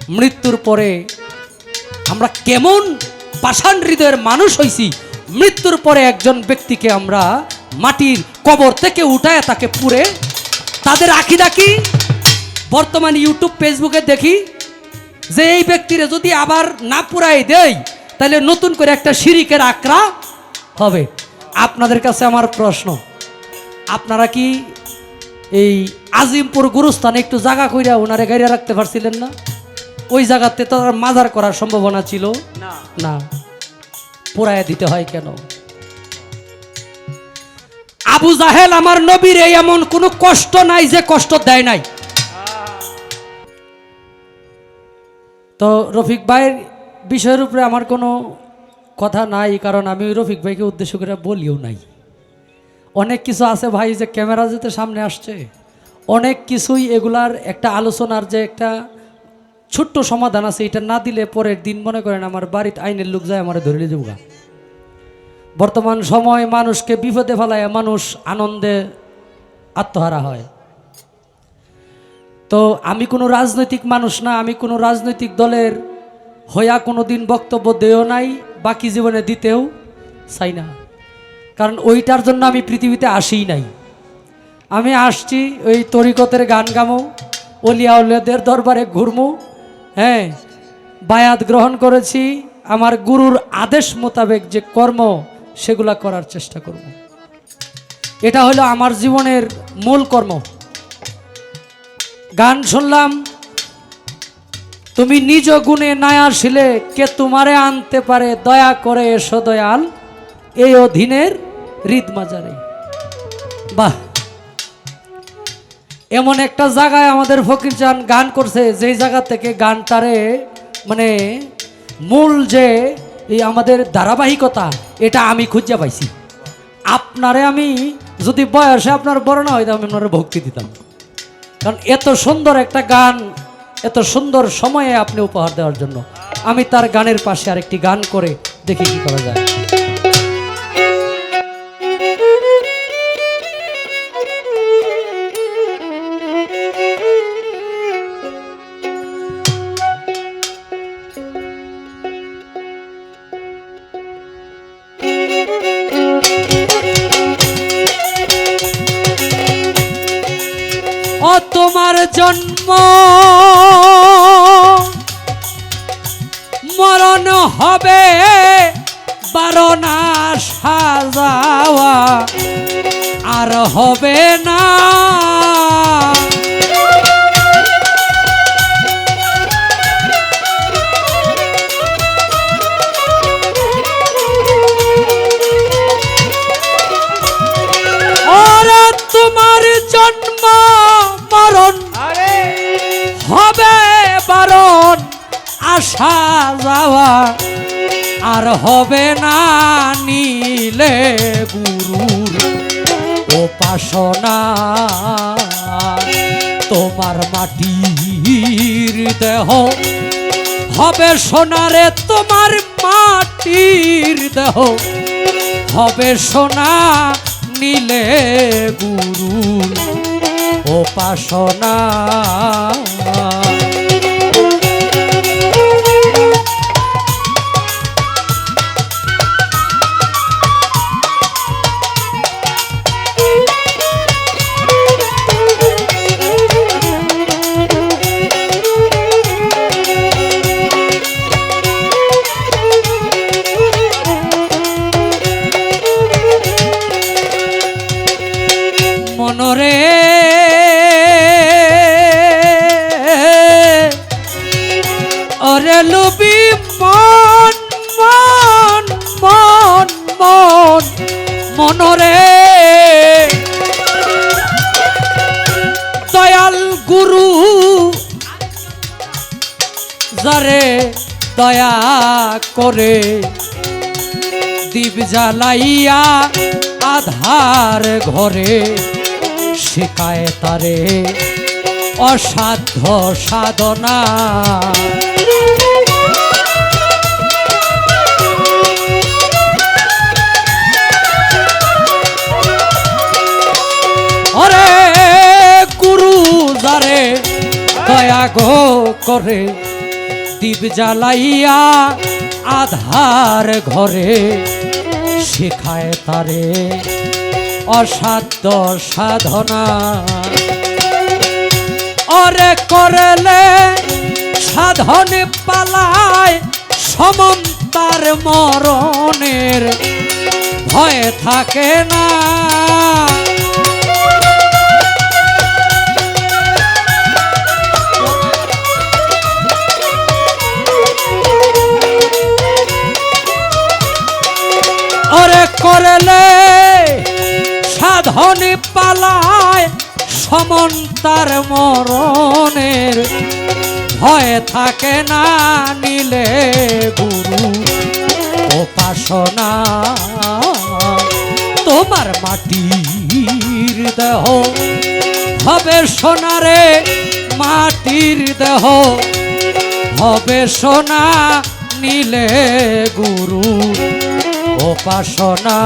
মৃত্যুর পরে আমরা কেমন পাষাণ হৃদয়ের মানুষ হইছি। মৃত্যুর পরে একজন ব্যক্তিকে আমরা মাটির কবর থেকে উঠায় তাকে পুড়ে তাদের আকিদা কি? বর্তমানে ইউটিউব ফেসবুকে দেখি যে এই ব্যক্তিরে যদি আবার না পুরাই দেয় তাহলে নতুন করে একটা শিরিকের আকরা হবে। আপনাদের কাছে আমার প্রশ্ন, আপনারা কি এই আজিমপুর গুরুস্থানে একটু জায়গা কইরা ওনারে গাড়িয়া রাখতে পারছিলেন না? ওই জায়গাতে তো আর মাজার করার সম্ভাবনা ছিল না, পুরাইয়া দিতে হয় কেন? আবু জাহেল আমার নবীর এমন কোনো কষ্ট নাই যে কষ্ট দেয় নাই। তো রফিক ভাইয়ের বিষয়ের উপরে আমার কোনো কথা নাই, কারণ আমি রফিক ভাইকে উদ্দেশ্য করে বলিও নাই। অনেক কিছু আছে ভাই যে ক্যামেরা যেতে সামনে আসছে, অনেক কিছুই এগুলার একটা আলোচনার যে একটা ছোট্ট সমাধান আছে, এটা না দিলে পরের দিন মনে করেন আমার বাড়িতে আইনের লোক যায় আমার ধরে যাবো। বর্তমান সময় মানুষকে বিপদে ফেলায় মানুষ আনন্দে আত্মহারা হয়। তো আমি কোনো রাজনৈতিক মানুষ না, আমি কোনো রাজনৈতিক দলের হইয়া কোনো দিন বক্তব্য দেও নাই, বাকি জীবনে দিতেও চাই না, কারণ ওইটার জন্য আমি পৃথিবীতে আসিই নাই। আমি আসছি ওই তরিকতের গান গামো, অলিয়া উলিয়াদের দরবারে ঘুরমু, হ্যাঁ, বায়াত গ্রহণ করেছি, আমার গুরুর আদেশ মোতাবেক যে কর্ম সেগুলা করার চেষ্টা করব। এটা হলো আমার জীবনের মূল কর্ম। গান শুনলাম, তুমি নিজ গুণে না আসিলে কে তোমারে আনতে পারে, দয়া করে এসো দয়াল এই অধীনের হৃদ মাজারে। বাহ, এমন একটা জায়গায় আমাদের ফকির চান গান করছে, যেই জায়গা থেকে গানটারে মানে মূল যে এই আমাদের ধারাবাহিকতা, এটা আমি খুঁজে পাইছি। আপনারে আমি যদি বয়সে আপনার বড় না হইতাম, আমি আপনার ভক্তি দিতাম, কারণ এত সুন্দর একটা গান এত সুন্দর সময়ে আপনি উপহার দেওয়ার জন্য। আমি তার গানের পাশে আরেকটি গান করে দেখি কি করা যায়। ও তোমার জন্ম মরণ হবে বারণা সাজাওয়া, আর হবে না তোমার জন্ম মরণ হবে বারণ আসা যাওয়া, আর হবে না নীলে গুরুর উপাসনা। তোমার মাটির দেহ হবে সোনারে, তোমার মাটির দেহ হবে সোনা, নীলে গুরুর উপাসনা। মনরে ওরে লুবি মন মন মন মন মনরে দয়াল গুরু যারে দয়া করে দীপ জ্বালাইয়া আধার ঘরে শিখায় তারে অসাধ্য সাধনা। ওরে গুরু যারে দয়া গো করে দীপ জ্বালাইয়া আধার ঘরে শেখায় তারে অসাধ্য সাধনা। ওরে করলে সাধন পালায় সমন্তার মরণের ভয় থাকে না। ওরে করলে সাধন পালায় সমন্তার মরণের ভয় থাকে না। নিলে গুরু উপাসনা তোমার মাটির দেহ হবে সোনারে, মাটির দেহ হবে সোনা। নিলে গুরু উপাসনা।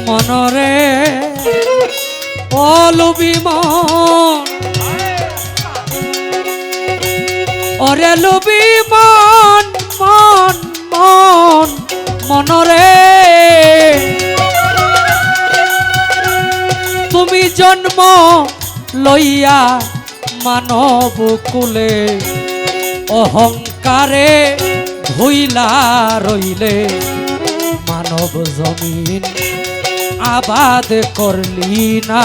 মনরে অলুবি মন, ওরে লুবি মন মন মন মনরে, তুমি জন্ম লইয়া মানব কুলে অহংকারে ভুইলা রইলে মানব জমিন আবাদ করলি না।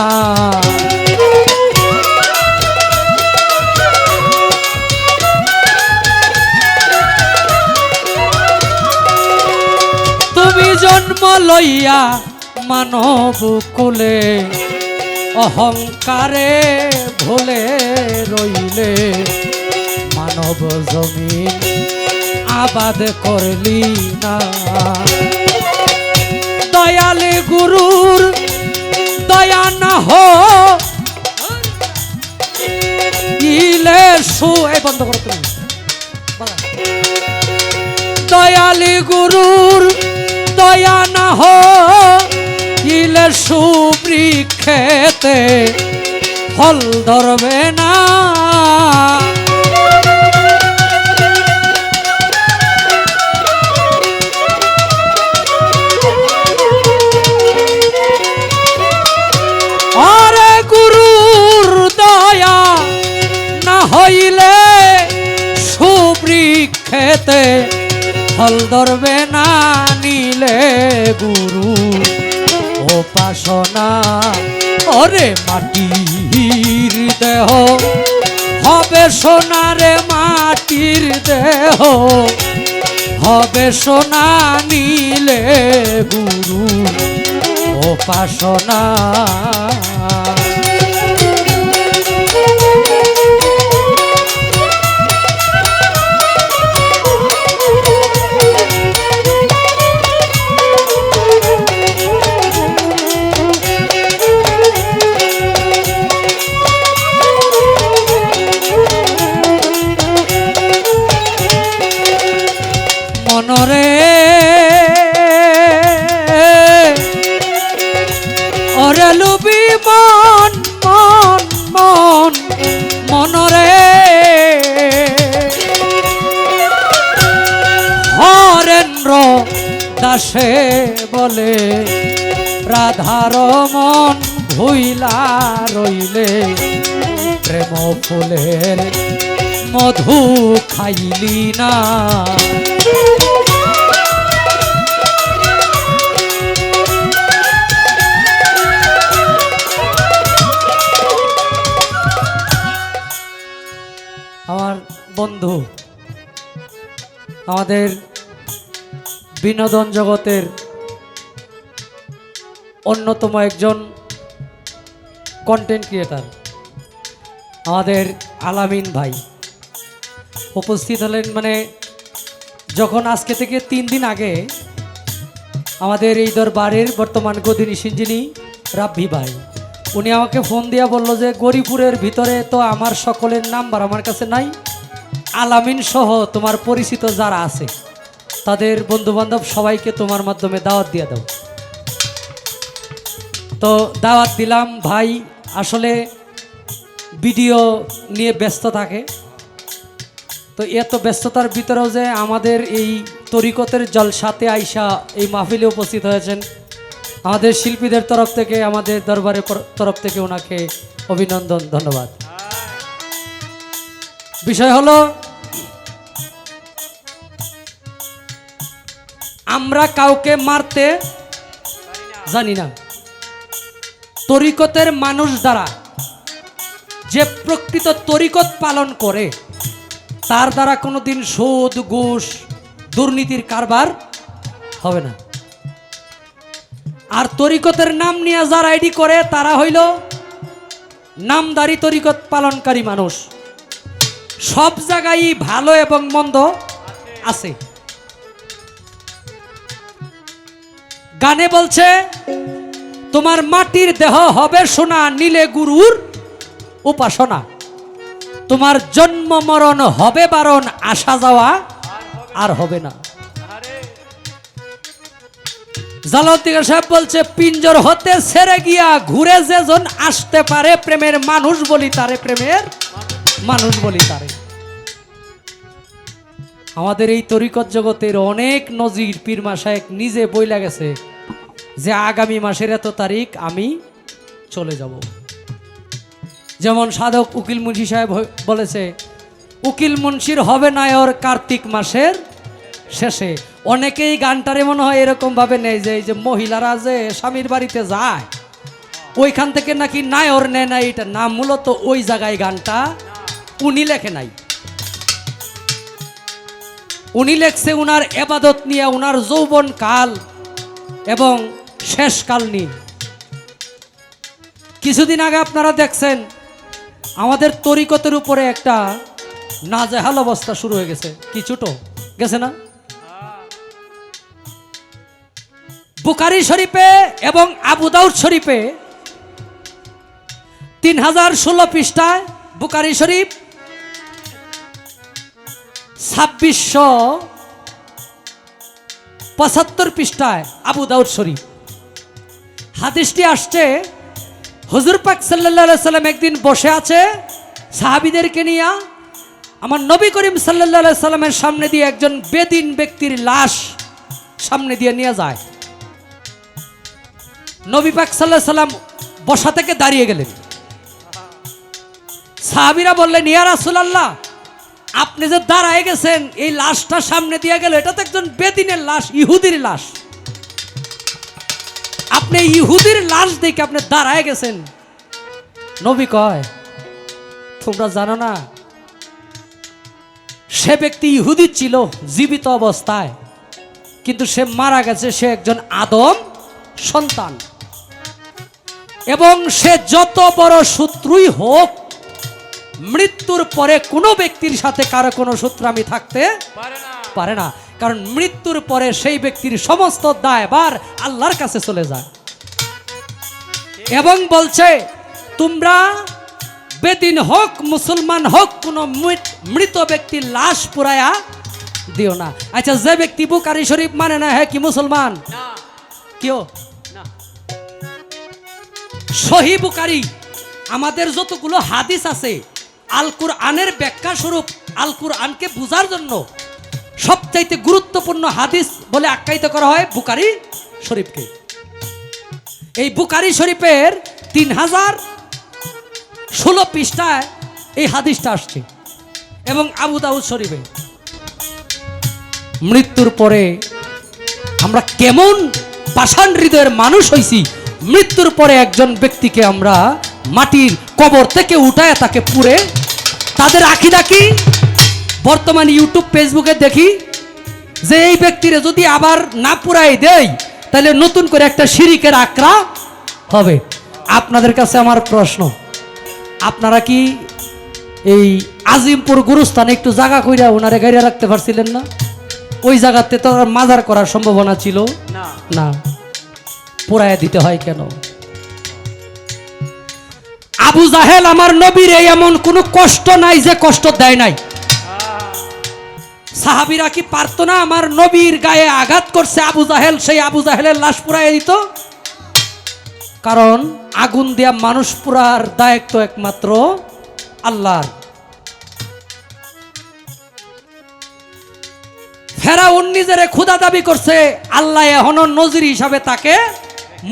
তুমি জন্ম লইয়া মানব কুলে অহংকারে ভুলে রইলে মানব জমিন আবাদ করলি না। দয়ালে গুরুর দয়া না হইলে বন্ধ করো তুমি। দয়ালে গুরুর দয়া না হইলে সুবৃক্ষেতে ফল ধরবে না। হইলে সুবৃক্ষেতে ফল ধরবে না। নিলে গুরু উপাসনা। ওরে মাটির দেহ হবে সোনারে, মাটির দেহ হবে সোনা। নিলে গুরু উপাসনা। মনরে ওরে লুবি মন মন মন মনরে, হরেন্দ্র দাসে বলে রাধার মন ভুইলা রইলে প্রেম ফুলের মধু খাইলি না। আমার বন্ধু, আমাদের বিনোদন জগতের অন্যতম একজন কন্টেন্ট ক্রিয়েটার আমাদের আলামিন ভাই উপস্থিত হলেন। মানে যখন আজকে থেকে 3 দিন আগে আমাদের এই দরবারের বর্তমান গদিনী সিঞ্জিনী রাব্বি ভাই, উনি আমাকে ফোন দিয়া বলল যে গরিপুরের ভিতরে তো আমার সকলের নাম্বার আমার কাছে নাই, আলামিন সহ তোমার পরিচিত যারা আছে তাদের বন্ধুবান্ধব সবাইকে তোমার মাধ্যমে দাওয়াত দিয়ে দাও। তো দাওয়াত দিলাম। ভাই আসলে ভিডিও নিয়ে ব্যস্ত থাকে, তো এত ব্যস্ততার ভিতরেও যে আমাদের এই তরিকতের জলসাতে আইসা এই মাহফিলে উপস্থিত হয়েছেন, আমাদের শিল্পীদের তরফ থেকে, আমাদের দরবারের তরফ থেকে ওনাকে অভিনন্দন, ধন্যবাদ। বিষয় হলো আমরা কাউকে মারতে জানি না। তরিকতের মানুষ দ্বারা যে প্রকৃত তরিকত পালন করে তার দ্বারা কোনোদিন সুদ ঘুষ দুর্নীতির কারবার হবে না। আর তরিকতের নাম নিয়ে যারা আইডি করে তারা হইল নামদারি তরিকত পালনকারী মানুষ। সব জায়গায় ভালো এবং মন্দ আছে। গানে বলছে তোমার মাটির দেহ হবে সোনা, নীলে গুরুর উপাসনা, তোমার জন্ম মরণ হবে বারণ, আসা যাওয়া আর হবে না। জালাউদ্দিন সাহেব বলছে পিঞ্জর হতে ছেড়ে গিয়া ঘুরে যেজন আসতে পারে, প্রেমের মানুষ বলি তারে, প্রেমের মানুষ বলি তারে। আমাদের এই তরিকত জগতের অনেক নজির পীর মাশায়েখ নিজে বইলা গেছে যে আগামী মাসের এত তারিখ আমি চলে যাব। যেমন সাধক উকিল মুন্সি সাহেব বলেছে উকিল মুন্সির হবে না ওর কার্তিক মাসের শেষে। অনেকেই গানটারে মনে হয় এরকম ভাবে নেয় যে এই যে মহিলারা যে স্বামীর বাড়িতে যায় ওইখান থেকে নাকি নায়র নেয় না, এটা না, মূলত ওই জায়গায় গানটা উনি লেখে নাই। উনি লেখছে উনার এবাদত নিয়ে, উনার যৌবন কাল এবং শেষকাল নিয়ে। কিছুদিন আগে আপনারা দেখছেন আমাদের তরিকতের উপরে একটা নাজেহাল অবস্থা শুরু হয়ে গেছে, কিছুটো গেছে না? বুখারী শরীফে এবং আবু দাউদ শরীফে 3016 পৃষ্ঠায় বুখারী শরীফ, 2675 পৃষ্ঠায় আবু দাউদ শরীফ। হাদিসটি আসছে হুজুর পাক সাল্লাল্লাহু আলাইহি সাল্লাম একদিন বসে আছে সাহাবীদেরকে নিয়ে, আমার নবী করিম সাল্লাল্লাহু আলাইহি সাল্লামের সামনে দিয়ে একজন বেদিন ব্যক্তির লাশ সামনে দিয়ে নিয়ে যায়। নবী পাক সাল্লাল্লাহু আলাইহি সাল্লাম বসা থেকে দাঁড়িয়ে গেলেন। সাহাবীরা বললেন ইয়া রাসূলুল্লাহ, আপনি যে দাঁড়ায় গেছেন এই লাশটা সামনে দিয়ে গেল, এটা তো একজন বেদিনের লাশ, ইহুদির লাশ, আপনি ইহুদির লাশ দেখে আপনি দাঁড়ায় গেছেন। নবী কয় তোমরা জানো না সে ব্যক্তি ইহুদি ছিল জীবিত অবস্থায়, কিন্তু সে মারা গেছে, সে একজন আদম সন্তান, এবং সে যত বড় শত্রুই হোক মৃত্যুর পরে কোনো ব্যক্তির সাথে কারো কোনো শত্রুতামি থাকতে পারে না, কারণ মৃত্যুর পরে সেই ব্যক্তির সমস্ত দায়ভার আল্লাহর কাছে চলে যায়। এবং বলছে তোমরা বেদিন হোক মুসলমান হোক কোনো মৃত ব্যক্তির লাশ পুরায়া দিও না। আচ্ছা, যে ব্যক্তি বুখারী শরীফ মানে না, হ্যাঁ কি মুসলমান? কেউ না। সহিহ বুখারী আমাদের যতগুলো হাদিস আছে আল কুরআনের ব্যাখ্যা স্বরূপ, আল কুরআনকে বোঝার জন্য সবচাইতে গুরুত্বপূর্ণ হাদিস বলে আখ্যায়িত করা হয় বুখারী শরীফকে। এই বুখারী শরীফের 3016 পৃষ্ঠায় এই হাদিসটা আসছে, এবং আবু দাউদ শরীফে। মৃত্যুর পরে আমরা কেমন পাষাণ হৃদয়ের মানুষ হইছি, মৃত্যুর পরে একজন ব্যক্তিকে আমরা মাটির কবর থেকে উঠায় তাকে পুড়ে, তাদের আকীদা কি? বর্তমান ইউটিউব ফেসবুকে দেখি যে এই ব্যক্তিরে যদি আবার না পুরাই দেয় তাহলে নতুন করে একটা শিরিকের আকরা হবে। আপনাদের কাছে আমার প্রশ্ন, আপনারা কি এই আজিমপুর গুরুস্থানে একটু জায়গা কইরা ওনারে গাইরা রাখতে পারছিলেন না? ওই জায়গাতে তো আর মাজার করার সম্ভাবনা ছিল না না, পোড়ায় দিতে হয় কেন? আবু জাহেল আমার নবীর এমন কোনো কষ্ট নাই যে কষ্ট দেয় নাই। সাহাবীরা কি পারতো না? আমার নবীর গায়ে আঘাত করছে আবু জাহেল, সেই আবু জাহেলের লাশ পুড়াইয়া দিত। কারণ আগুন দিয়া মানুষ পুরার দায়িত্ব একমাত্র আল্লাহর। ফেরাউন নিজেরে খোদা দাবি করছে, আল্লাহ এখনো নজির হিসাবে তাকে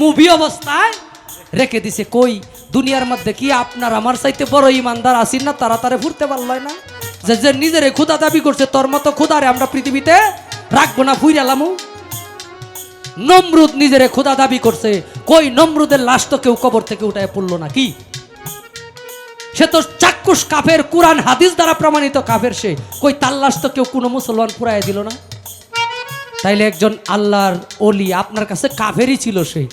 মুভি অবস্থায় রেখে দিছে। কই দুনিয়ার মধ্যে কি আপনার আমার চাইতে বড় ইমানদার আসিন না? তারা তারে ফুরতে পারল না, যে যে নিজেরে খোদা দাবি করছে তোর মতো খোদারে আমরা পৃথিবীতে রাখবো না, ফুইরালামু। নমরুদ নিজেরে খোদা দাবি করছে, কই নমরুদের লাশ তো কেউ কবর থেকে উঠায় পড়লো না। কি সে তো চাক্ষুষ কাফের, কুরআন হাদিস দ্বারা প্রমাণিত কাফের, সে কই তার লাশ তো কেউ কোনো মুসলমান পুরাই দিল না। তাইলে একজন আল্লাহর ওলি আপনার কাছে কাফেরই ছিল, সে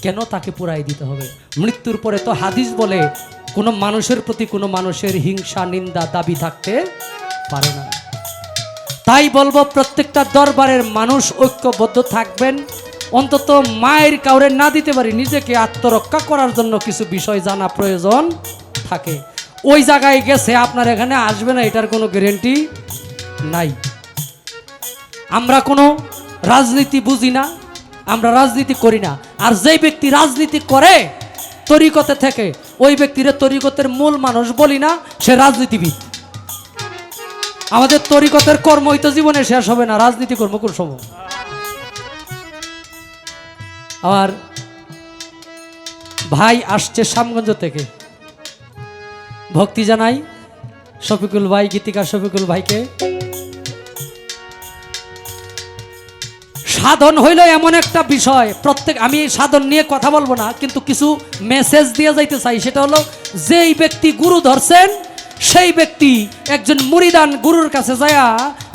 কেন তাকে পুরাই দিতে হবে? মৃত্যুর পরে তো হাদিস বলে কোনো মানুষের প্রতি কোনো মানুষের হিংসা নিন্দা দাবি থাকতে পারে না। তাই বলবো প্রত্যেকটা দরবারের মানুষ ঐক্যবদ্ধ থাকবেন। অন্তত মায়ের কাউরে না দিতে পারি, নিজেকে আত্মরক্ষা করার জন্য কিছু বিষয় জানা প্রয়োজন থাকে। ওই জায়গায় গেছে আপনার এখানে আসবে না, এটার কোনো গ্যারেন্টি নাই। আমরা কোনো রাজনীতি বুঝি না, আমরা রাজনীতি করি না। আর যেই ব্যক্তি রাজনীতি করে তরিকতে থেকে, ওই ব্যক্তির তরিকতের মূল মানুষ বলি না, সে রাজনীতিবিদ। আমাদের তরিকতের কর্মই তো জীবনে শেষ হবে না, রাজনীতি কর্ম কোন সময়? আমার ভাই আসছে শ্যামগঞ্জ থেকে, ভক্তি জানাই শফিকুল ভাই, গীতিকার শফিকুল ভাইকে। সাধন হইল এমন একটা বিষয়, প্রত্যেক আমি সাধন নিয়ে কথা বলবো না, কিন্তু কিছু মেসেজ দিয়ে যাইতে চাই। সেটা হলো, যেই ব্যক্তি গুরু ধরছেন সেই ব্যক্তি একজন মুরিদান গুরুর কাছে যায়া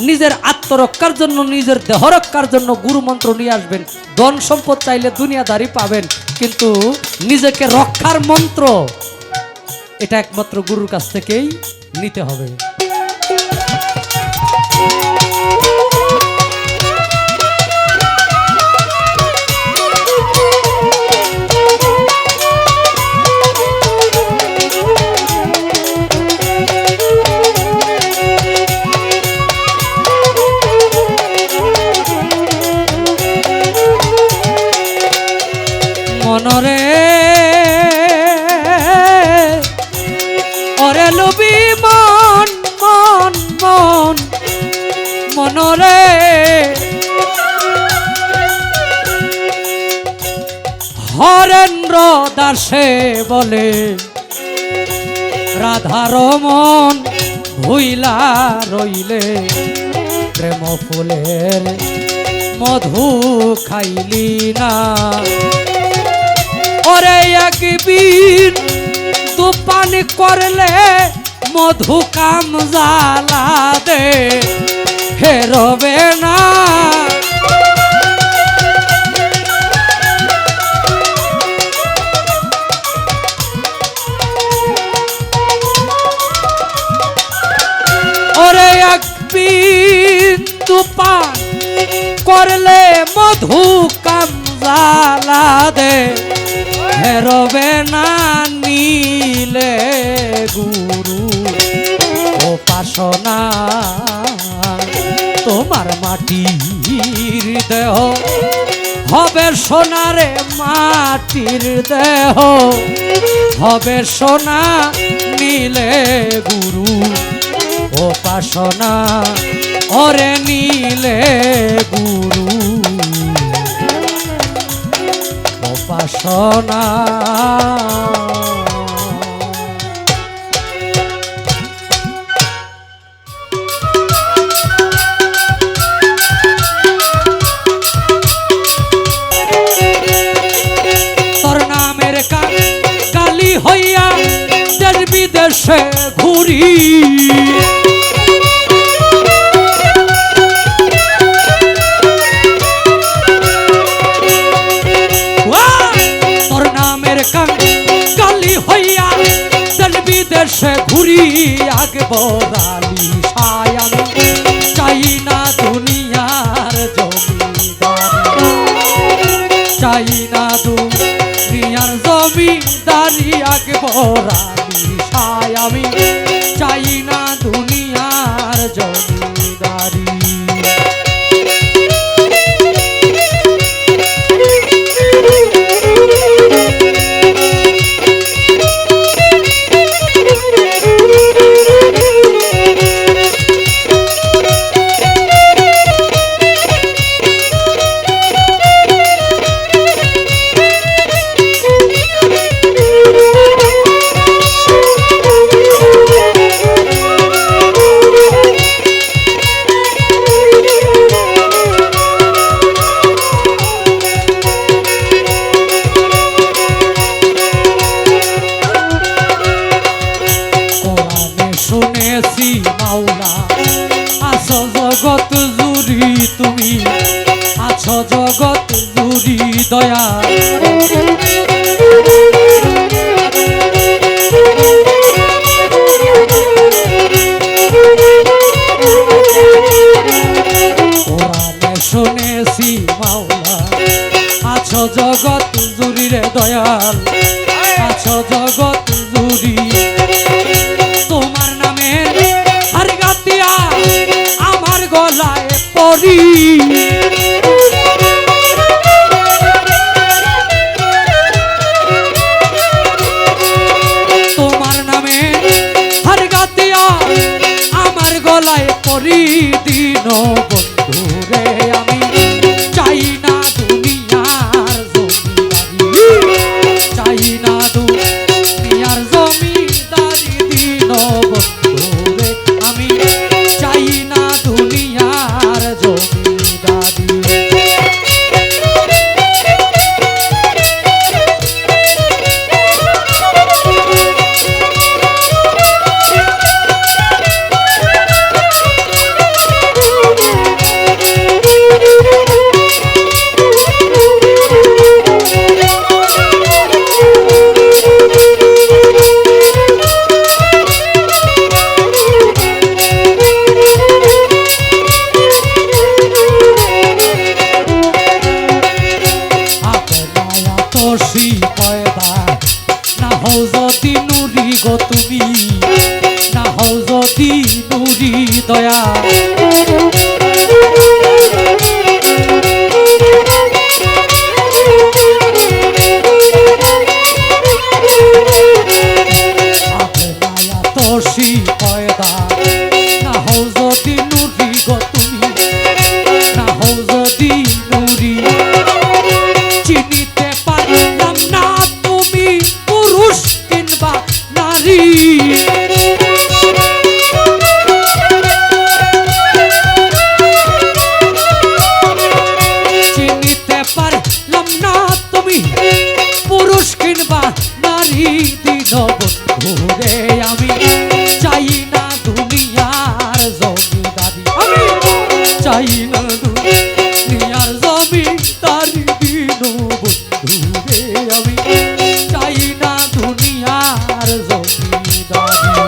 নিজের আত্মরক্ষার জন্য, নিজের দেহ রক্ষার জন্য গুরু মন্ত্র নিয়ে আসবেন। ধন সম্পদ চাইলে দুনিয়াদারি পাবেন, কিন্তু নিজেকে রক্ষার মন্ত্র এটা একমাত্র গুরুর কাছ থেকেই নিতে হবে। মনরে ওরে লবি মন মন মন মনরে হরেন্দ্র দাসে বলে রাধার মন ভুইলা রইলে প্রেম ফুলের মধু খাইলি না। ওরে একদিন তু পানি করলে মধু কাম জ্বালা দে, হেরবে না। ওরে একদিন তু পান করলে মধু কাম জ্বালা দে, হেরবে না নীলে গুরু উপাসনা। তোমার মাটির দেহ হবে সোনারে, মাটির দেহ হবে সোনা, নীলে গুরু উপাসনা। ওরে নীলে গুরু উপাসনা। তোর নামের কালি হইয়া দেশ বিদেশে ঘুরি, কালি হইয়া দেশ বিদেশে ঘুরি, আগে বরালি সায়ান চাই না দুনিয়া চাই না দুনিয়ার জমিদারি আকবর আলী শাহ আমি চাই না দুনিয়ার জমিদারি শুনেছি মাওলা আছো জগৎ জুড়ি তুমি আছো জগৎ জুড়ি দয়া কোরআনে শুনেছি মাওলা আছো জগৎ জুড়ি রে দয়াল আছো জগৎ জুড়ি তোমার নামের হার গাতিয়া আমার গলায় পরি তোমার নামের হার গাতিয়া আমার গলায় পরি দিন বন্ধু রে আমি চাই না দুনিয়ার জমিদারি চাই না দুনিয়ার জমিদারি দিন বন্ধু রে আমি চাই না দুনিয়ার জমিদারি পয়দা না হও যদি নুরি গো তুমি না হও যদি নুরি দয়া তোষি পয়দা না হও যদি নুরি গো তুমি না হও যদি নুরি চিনিতে পারলাম না তুমি পুরুষ কিংবা নারী চিনিতে পারলাম না তুমি পুরুষ কিংবা নারী দিন বন্ধুরে আমি চাই না দুনিয়ার জমিদারি আমি চাই না দুনিয়ার জমিদারি দিন বন্ধুরে আমি চাই না দুনিয়ার জমিদারি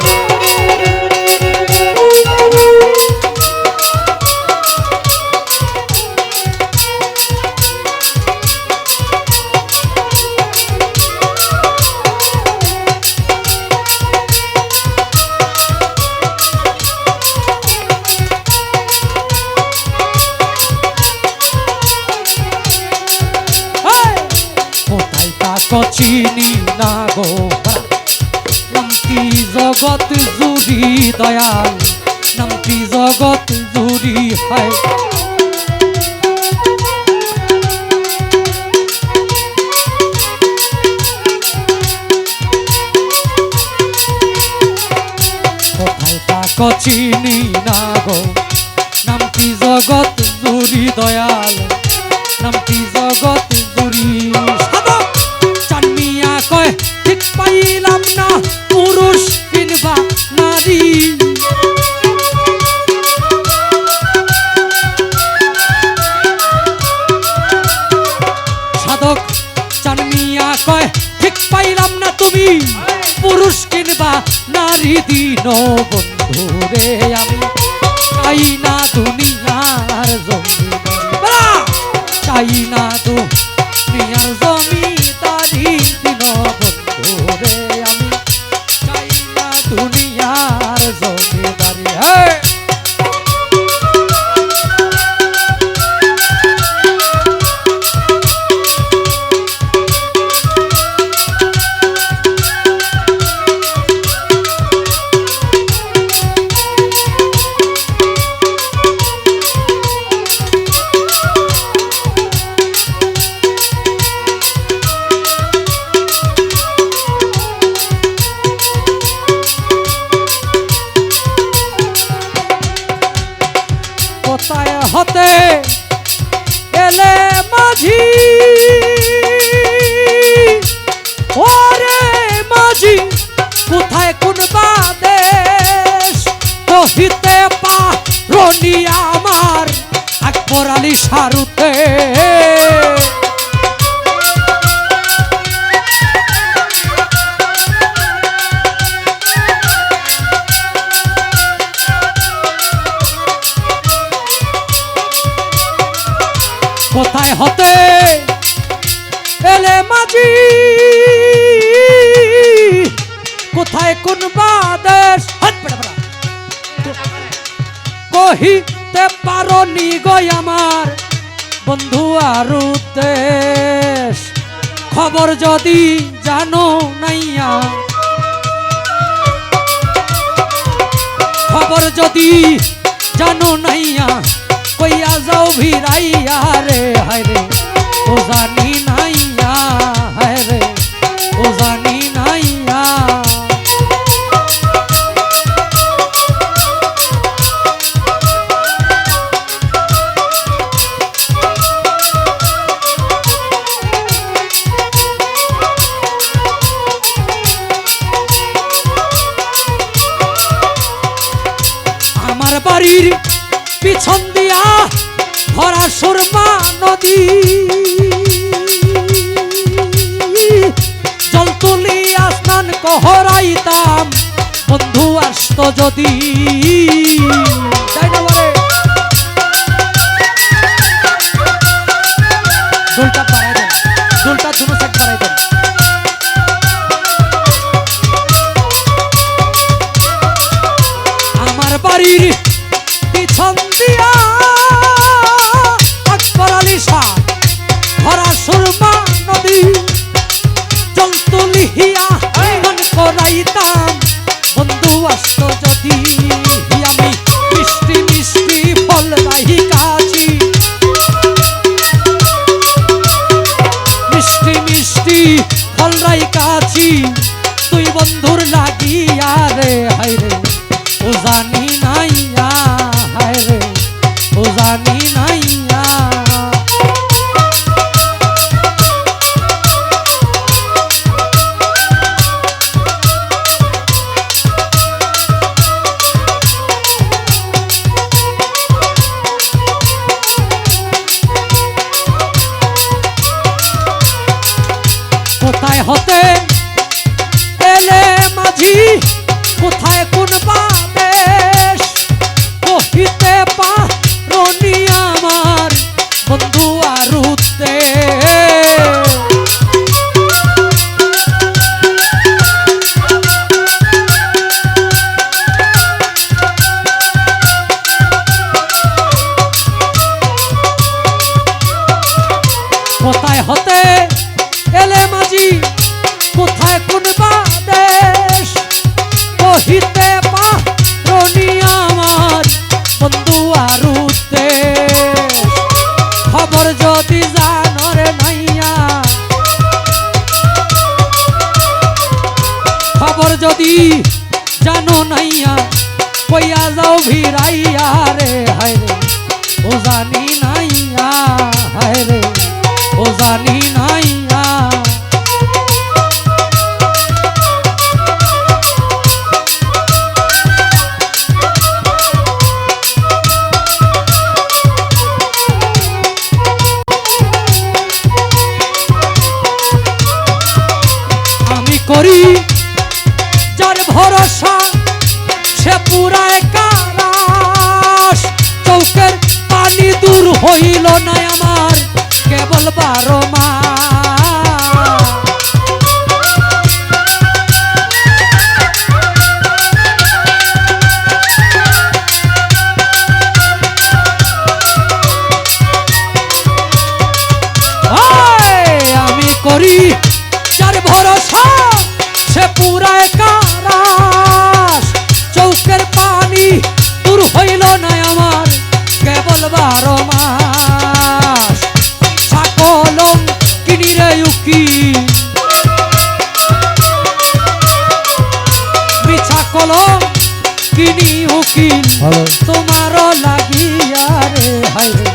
চিনি না গো নামটি জগৎ জুড়ি দয়াল নামটি জগৎ জুড়ি হয় কোথায় তাক চিনি না গো নামটি জগৎ জুড়ি দয়াল নামটি জগৎ জুড়ি চানমিয়া কয় ঠিক পাইলাম না পুরুষ কিংবা নারী সাধক চানমিয়া কয় ঠিক পাইলাম না তুমি পুরুষ কিংবা নারী দিন বন্ধুরে আমি চাই না দুনিয়ার জমিদারি চাই না দুনিয়ার রনি আমার আকবর আলী শাহরুতে কোথায় হতে এলে মাঝি কোথায় কোন বাদেশ কহিতে পারো নি গো আমার বন্ধু আর দেশ খবর যদি জানো নাইয়া খবর যদি জানো নাইয়া কইয়া যাও ভিড়াইয়া রে হায় রে ও জানি নাইয়া হায় রে ও জানি নাইয়া আমার বাড়ির পিছন দিয়া ভরা সুরমা নদী জল তুলিয়া স্নান কহরাইতাম বন্ধু আসত যদি তাই না বলে দুলটা পাড়াই দেন দুলটা দুনো সাইড পাড়াই দেন আমার বাড়ির পিছন দিয়া আকবর আলী শাহ ভরা সুরমা নদী জল তুলিয়া মন করাইতাম বন্ধু আসত যদি আমি মিষ্টি মিষ্টি ফল রাহি কাছি মিষ্টি মিষ্টি ফল রাহি কাছি তুই বন্ধুর লাগিয়া রে হায় রে ও জানি নাইয়া হায় রে ও জানি নাইয়া কোথায় হতে এলে মাঝি কোথায় কোন বাদেশ কহিতে পারনি আমার বন্ধু আর কোথায় হতে এলে মাঝি কোথায় কোন বাদেশ কহিতে পারনি আমার বন্ধু আর খবর যদি জানো রে নাইয়া খবর যদি জানো নাইয়া কইয়া যাও ভিড়াইয়া রে হায় রে ও জানি নাইয়া হায় রে ও জানি নাইয়া আমি করি যার ভরসা সে পুরায় কারাস চৌকের পানি দূর হইল না আমার কেবল 12 মাস আমি করি যার ভরসা সে পুরায় কারাস চৌকের পানি দূর হইল না আমার কেবল 12 মাস সকলম কিনি রে উকিল মিছা কলম কিনি উকিল তোমার লাগিয়া রে হায় রে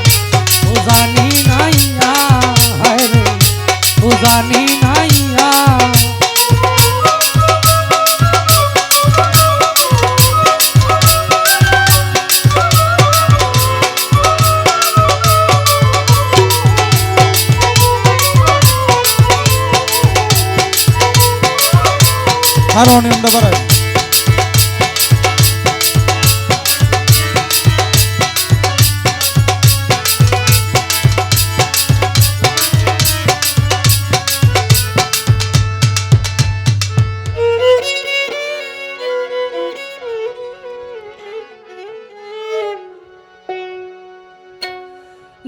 ও জানি নাইয়া হায় রে ও জানি নাইয়া হারমোনিয়ামটা বাড়ায়।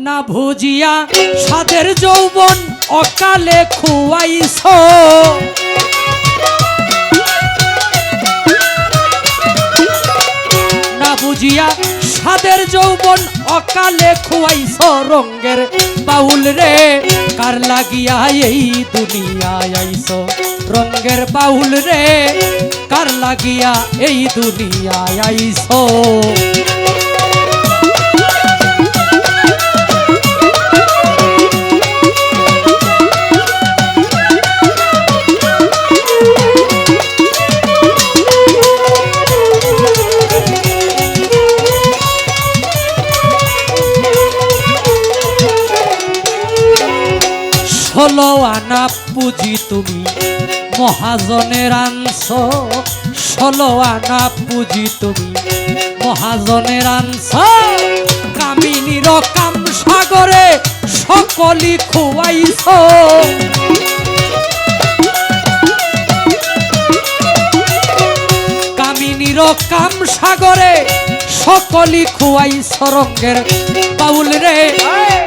না ভুজিয়া সাদের যৌবন অকালে খুয়াইছ, না বুঝিয়া সাদের যৌবন অকালে খুয়াইছ রঙ্গের বাউল রে, কার লাগিয়া এই দুনিয়ায় আইছ রঙ্গের বাউল রে, কার লাগিয়া এই দুনিয়ায় আইছ। ষোলো আনা পুঁজি তুমি মহাজনের আনছ, ষোলো আনা পুঁজি তুমি মহাজনের আনছ, কামিনীর কাম সাগরে সকলি খুয়াইছ, কামিনীর কাম সাগরে সকলি খুয়াইছ রঙ্গের বাউল রে,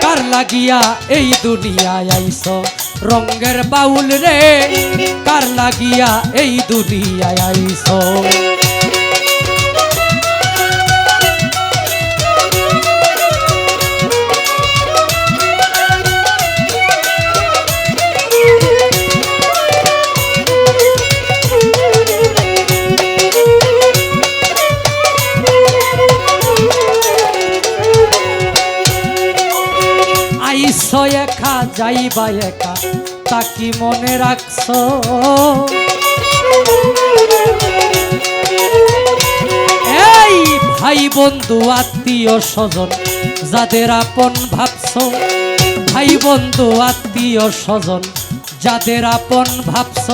কার লাগিয়া এই দুনিয়ায় আইছ রঙ্গের বাউল রে, কার লাগিয়া এই দুনিয়ায় আইছ। আইছ একা যাইবা একা তা কি মনে রাখছ, এই ভাই বন্ধু আত্মীয় স্বজন যাদের আপন ভাবছ, ভাই বন্ধু আত্মীয় স্বজন যাদের আপন ভাবছ,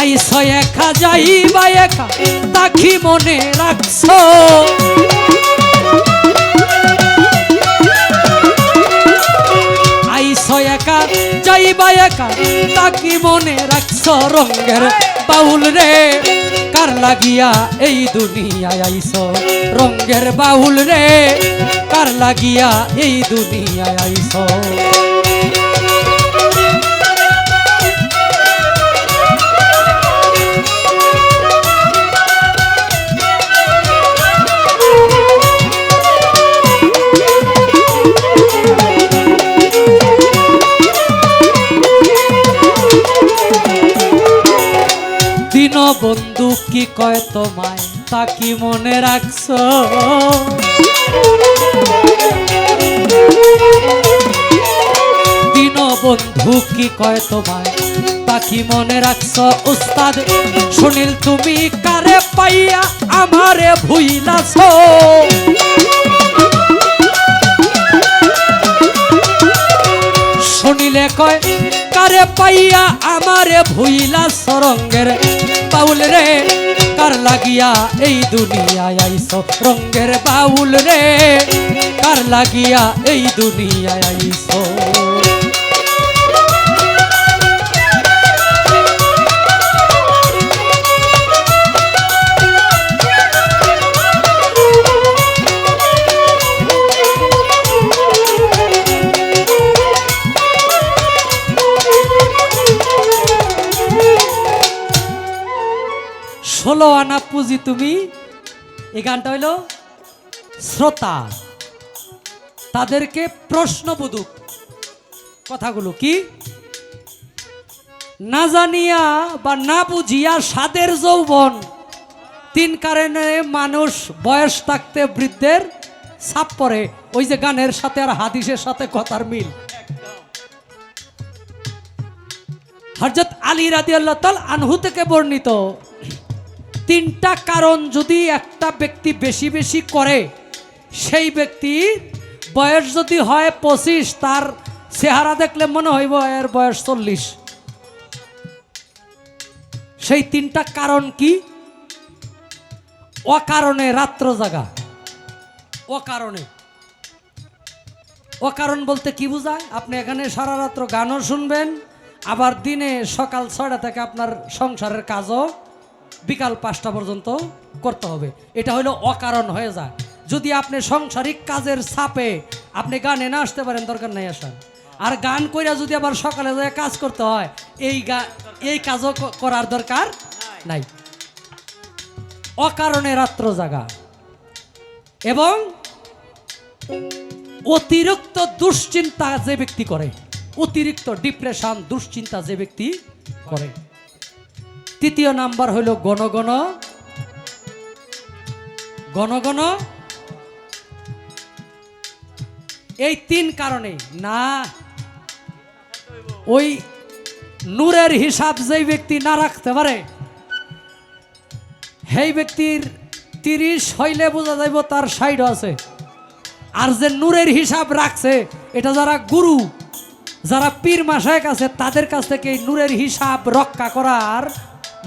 আইছ একা যাইবা একা তা কি মনে রাখছ, আইছ একা যাইবা একা তা কি মনে রাখছ রঙ্গের বাউল রে, কার লাগিয়া এই দুনিয়ায় আইছ রঙ্গের বাউল রে, কার লাগিয়া এই দুনিয়ায় আইছ। বন্ধু কি কয় তোমায় তা কি মনে রাখছ, দিন বন্ধু কি কয় তোমায় তা কি মনে রাখছ, উস্তাদ সুনীল তুমি কারে পাইয়া আমারে ভুইলাছ, শুনিলে কয় কারে পাইয়া আমারে ভুইলাছ রঙ্গের বাউল রে, কার লাগিয়া এই দুনিয়ায় আইছ রঙ্গের বাউল রে, কার লাগিয়া এই দুনিয়ায় আইছ। ষোলো আনা পুঁজি তুমি, এই গানটা হইল শ্রোতা তাদেরকে প্রশ্নবোধক কথাগুলো কি, না জানিয়া বা না বুঝিয়া সাদের যৌবন, তিন কারণে মানুষ বয়স থাকতে বৃদ্ধের ছাপ পড়ে। ওই যে গানের সাথে আর হাদিসের সাথে কথার মিল। হযরত আলী রাদিয়াল্লাহু তাআলা আনহু থেকে বর্ণিত, তিনটা কারণ যদি একটা ব্যক্তি বেশি বেশি করে, সেই ব্যক্তি বয়স যদি হয় 25, তার চেহারা দেখলে মনে হইব এর বয়স 40। সেই তিনটা কারণ কি? অকারণে রাত্র জাগা। অকারণে, অকারণ বলতে কি বোঝায়? আপনি এখানে সারা রাত্র গানও শুনবেন, আবার দিনে সকাল 6টা থেকে আপনার সংসারের কাজও বিকাল 5টা পর্যন্ত করতে হবে। এটা হলো অকারণ হয়ে যায়। যদি আপনি সাংসারিক কাজের চাপে আপনি গানে না আসতে পারেন, দরকার নাই আসার। আর গান কইরা যদি আবার সকালে যায় কাজ করতে হয়, এই কাজও করার দরকার নাই। অকারণে রাত্র জাগা এবং অতিরিক্ত দুশ্চিন্তা যে ব্যক্তি করে, অতিরিক্ত ডিপ্রেশন দুশ্চিন্তা যে ব্যক্তি করে। তৃতীয় নাম্বার হইল গণগণ। গণগণ এই 3 কারণে না, ওই নূরের হিসাব যেই ব্যক্তি না রাখতে পারে, সেই ব্যক্তির 30 হইলে বোঝা যাইব তার 60 আছে। আর যে নূরের হিসাব রাখছে, এটা যারা গুরু, যারা পীর মাশায়েখ আছে, তাদের কাছ থেকে এই নূরের হিসাব রক্ষা করার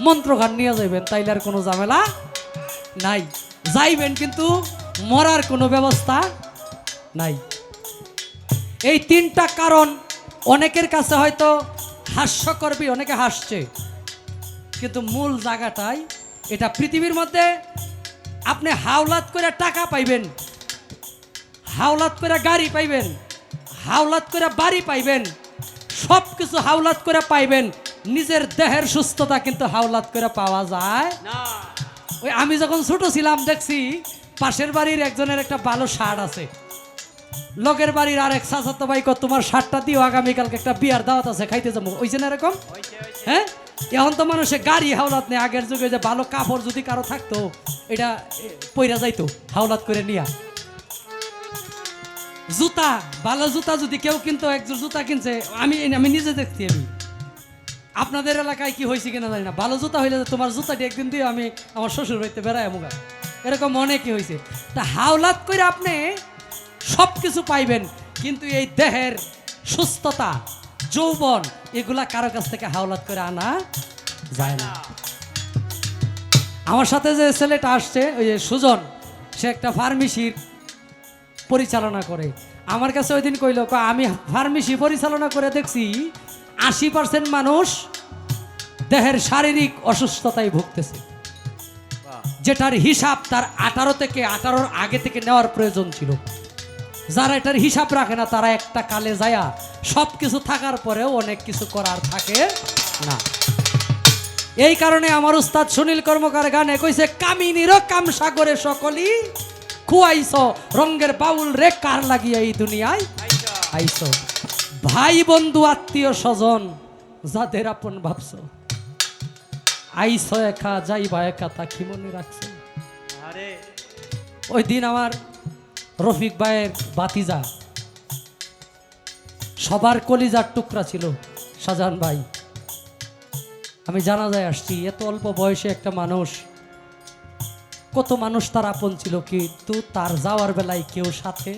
মন্ত্রগান নিয়ে যাইবেন, তাইলে আর কোনো ঝামেলা নাই। যাইবেন কিন্তু মরার কোনো ব্যবস্থা নাই। এই 3টা কারণ অনেকের কাছে হয়তো হাস্যকরবি, অনেকে হাসছে, কিন্তু মূল জায়গাটাই এটা। পৃথিবীর মধ্যে আপনি হাওলাত করে টাকা পাইবেন, হাওলাত করে গাড়ি পাইবেন, হাওলাত করে বাড়ি পাইবেন, সব কিছু হাওলাত করে পাইবেন। নিজের দেহের সুস্থতা কিন্তু হাওলাত করে পাওয়া যায় না। ওই আমি যখন ছোট ছিলাম দেখছি পাশের বাড়ির একজনের একটা ভালো শার্ট আছে, লগের বাড়ির আরেক চাচাতো ভাই কো তোমার শার্টটা দিও, আগামীকালকে একটা বিয়ার দাওয়াত আছে, খাইতে যাবো। ওই যে না এরকম, হ্যাঁ। এখন তো মানুষে গাড়ি হাওলাত নেই। আগের যুগে যে ভালো কাপড় যদি কারো থাকতো, এটা পইরা যাইতো হাওলাত করে নিয়া। জুতা, ভালো জুতা যদি কেউ কিনতো, একজন জুতা কিনছে, আমি নিজে দেখছি। আমি আপনাদের এলাকায় কি হয়েছে কিনা জানি না, ভালো জুতা হইলে তোমার জুতাটি একদিন দিয়ে আমি আমার শ্বশুর বাড়িতে বেড়ায় মুগা, এরকম অনেকই হয়েছে। তা হাওলাত করে আপনি সব কিছু পাইবেন, কিন্তু এই দেহের সুস্থতা, যৌবন, এগুলা কারো কাছ থেকে হাওলাত করে আনা যায় না। আমার সাথে যে ছেলেটা আসছে, ওই যে সুজন, সে একটা ফার্মেসির পরিচালনা করে। আমার কাছে ওই দিন কইল, আমি ফার্মেসি পরিচালনা করে দেখছি 80% মানুষ দেহের শারীরিক অসুস্থতায় ভুগতেছে, যেটার হিসাব তার 18 থেকে 18-র আগে থেকে নেওয়ার প্রয়োজন ছিল। যারা এটার হিসাব রাখে না, তারা একটা কালে যায়া সব কিছু থাকার পরেও অনেক কিছু করার থাকে না। এই কারণে আমার উস্তাদ সুনীল কর্মকার গানে কইছে, কামিনীর কাম সাগরে সকলি খুয়াইছ, রঙ্গের বাউল রে কার লাগিয়া এই দুনিয়ায় আইছ। ভাই বন্ধু আত্মীয় স্বজন যাদের আপন ভাবছ, আইছ একা যাইবা একা, তা কি মনে রাখছ? ওই দিন আমার রফিক ভাইয়ের বাতিজা, সবার কলিজার টুকরা ছিল শাহজাহান ভাই। আমি জানাজায় আসছি, এত অল্প বয়সে একটা মানুষ, কত মানুষ তার আপন ছিল, কিন্তু তার যাওয়ার বেলায় কেউ সাথে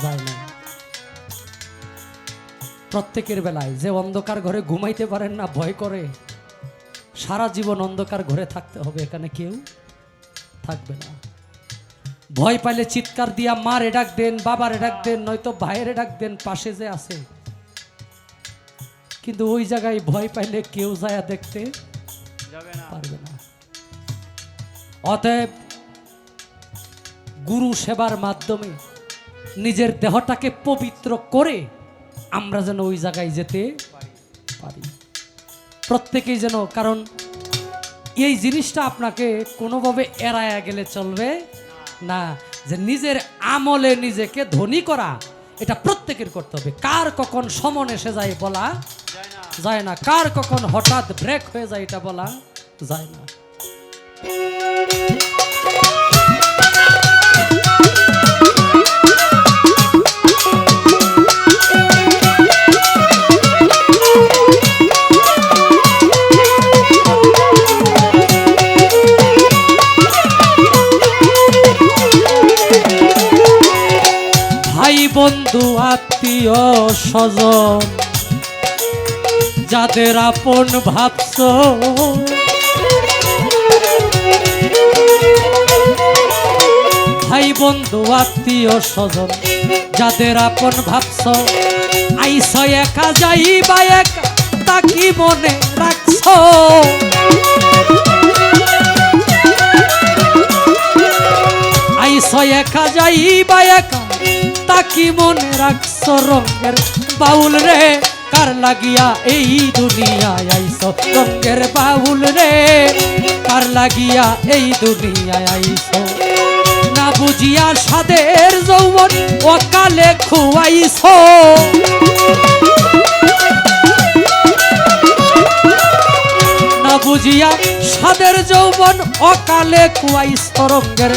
যায় না। প্রত্যেকের বেলায় যে অন্ধকার ঘরে ঘুমাইতে পারেন না, ভয় করে সারা জীবন অন্ধকার ঘরে থাকতে হবে, এখানে কেউ থাকবে না। ভয় পাইলে চিৎকার দিয়া মারে ডাক দেন, বাবারে ডাক দেন, নয়তো ভাইয়েরে ডাক দেন, পাশে যে আছে। কিন্তু ওই জায়গায় ভয় পাইলে কেউ যায় দেখতে পারবে না। অতএব গুরু সেবার মাধ্যমে নিজের দেহটাকে পবিত্র করে আমরা যেন ওই জায়গায় যেতে পারি, প্রত্যেকেই যেন। কারণ এই জিনিসটা আপনাকে কোনোভাবে এড়ায়া গেলে চলবে না, যে নিজের আমলে নিজেকে ধনী করা, এটা প্রত্যেকের করতে হবে। কার কখন সমন এসে যায় বলা যায় না, কার কখন হঠাৎ ব্রেক হয়ে যায় এটা বলা যায় না। বন্ধু আত্মীয় স্বজন যাদের আপন ভাবছো ভাই বন্ধু আত্মীয় স্বজন যাদের আপন ভাবছো আইছো একা যাইবা একা তা কি মনে রাখছো আইছো একা যাইবা একা তা কি মনে রাখছো রঙের বাউল রে কার লাগিয়া এই দুনিয়ায় আইছো রঙের বাউল রে কার লাগিয়া এই দুনিয়ায় আইছো না বুঝিয়া সাদের যৌবন অকালে খুয়াইছো না বুঝিয়া সাদের যৌবন অকালে খুয়াইছো রঙের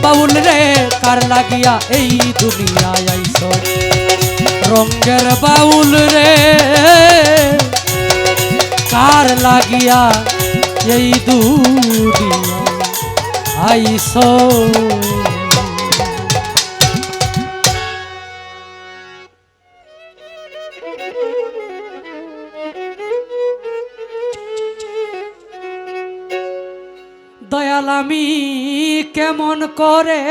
বাউল রে কার লাগিয়া এই দুনিয়ায় আইছো রঙের বাউল রে কার লাগিয়া এই দুনিয়ায় আইছো দয়াল আমি কেমন করে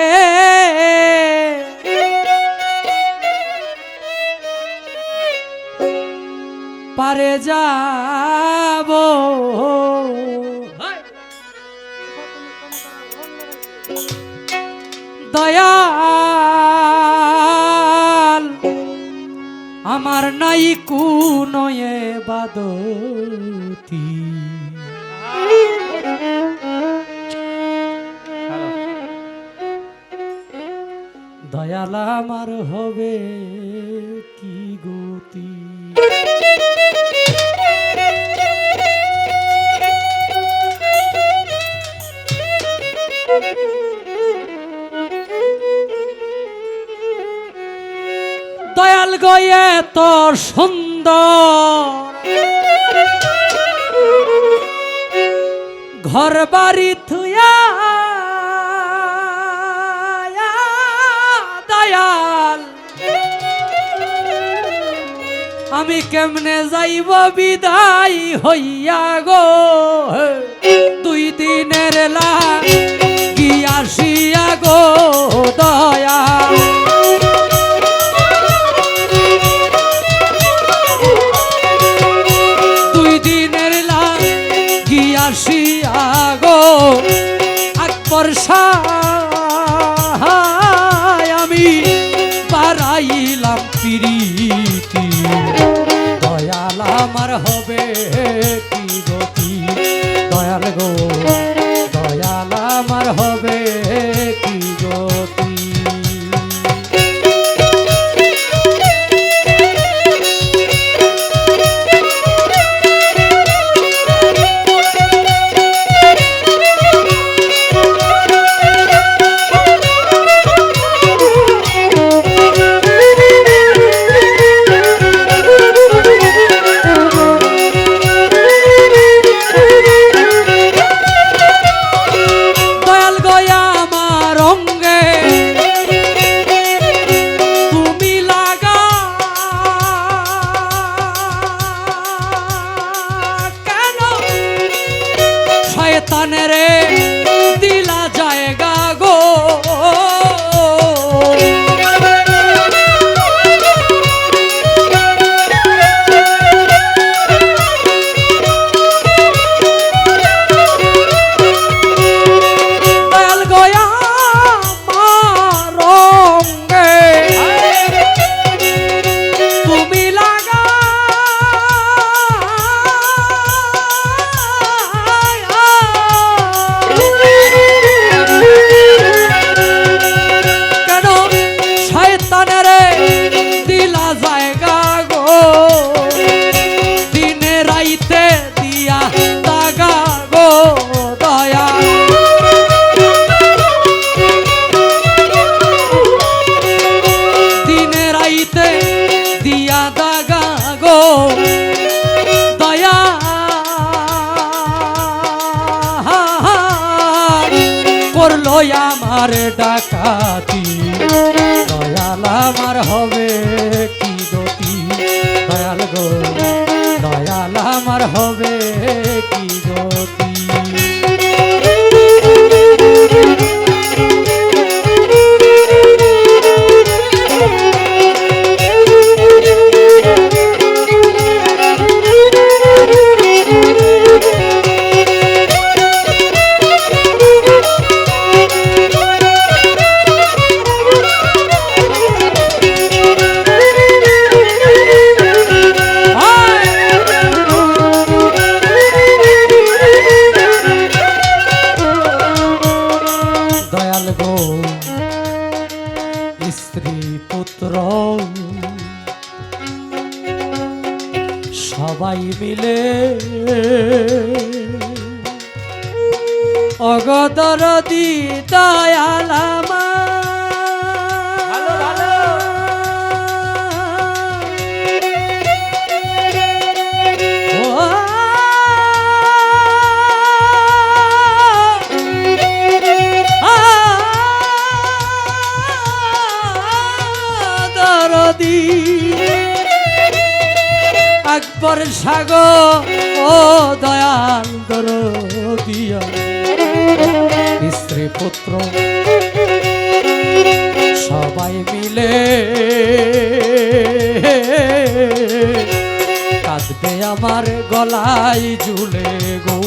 পারে যাব দয়াল আমার নাই কুনয়ে বাদতি দয়াল আমার হবে কি গতি দয়াল গয়ে তোর সুন্দর ঘর বাড়ি থুয়া দয়াল আমি কেমনে যাইব বিদায় হইয়া গো দুই দিনের লাগিয়াছিয়া গো দয়াল দুই দিনের লাগিয়াছিয়া গো আকবর সাহায় আমি বাড়াইলাম প্রীতি দয়াল আমার হবে কি গতি দয়াল গো দয়াল আমার হবে কি গতি রে দিলা জায়গা গো দয়াল গয়া মারঙ্গে তুমি লাগা করলো আমার ডাকাতি দয়াল আমার হবে কি গতি দয়াল গো দয়াল দয়াল আমার হবে কি গতি। স্ত্রী পুত্র সবাই মিলে অগদরদি দয়াল আকবর সাগর ও দয়াল দরদিয়া স্ত্রী পুত্র সবাই মিলে কাঁদবে আমার গলায় ঝুলে গো।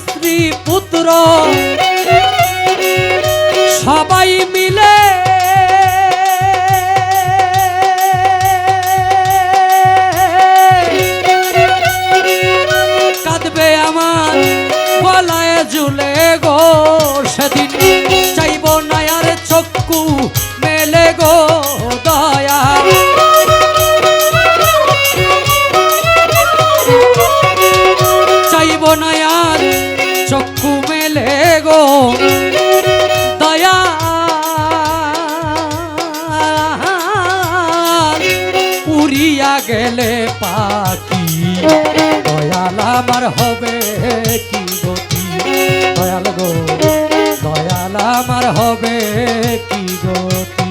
স্ত্রী পুত্র সবাই মিলে কাঁদবে আমার গলায় ঝুলে গো। সেদিন চাইব না আর চক্ষু মেলে গো দয়া, চাইব না আর চক্ষু মেলে গো দয়া। উড়িয়া গেলে পাখি দয়াল আমার হবে কি গতি। দয়াল গো দয়াল আমার হবে কি গতি।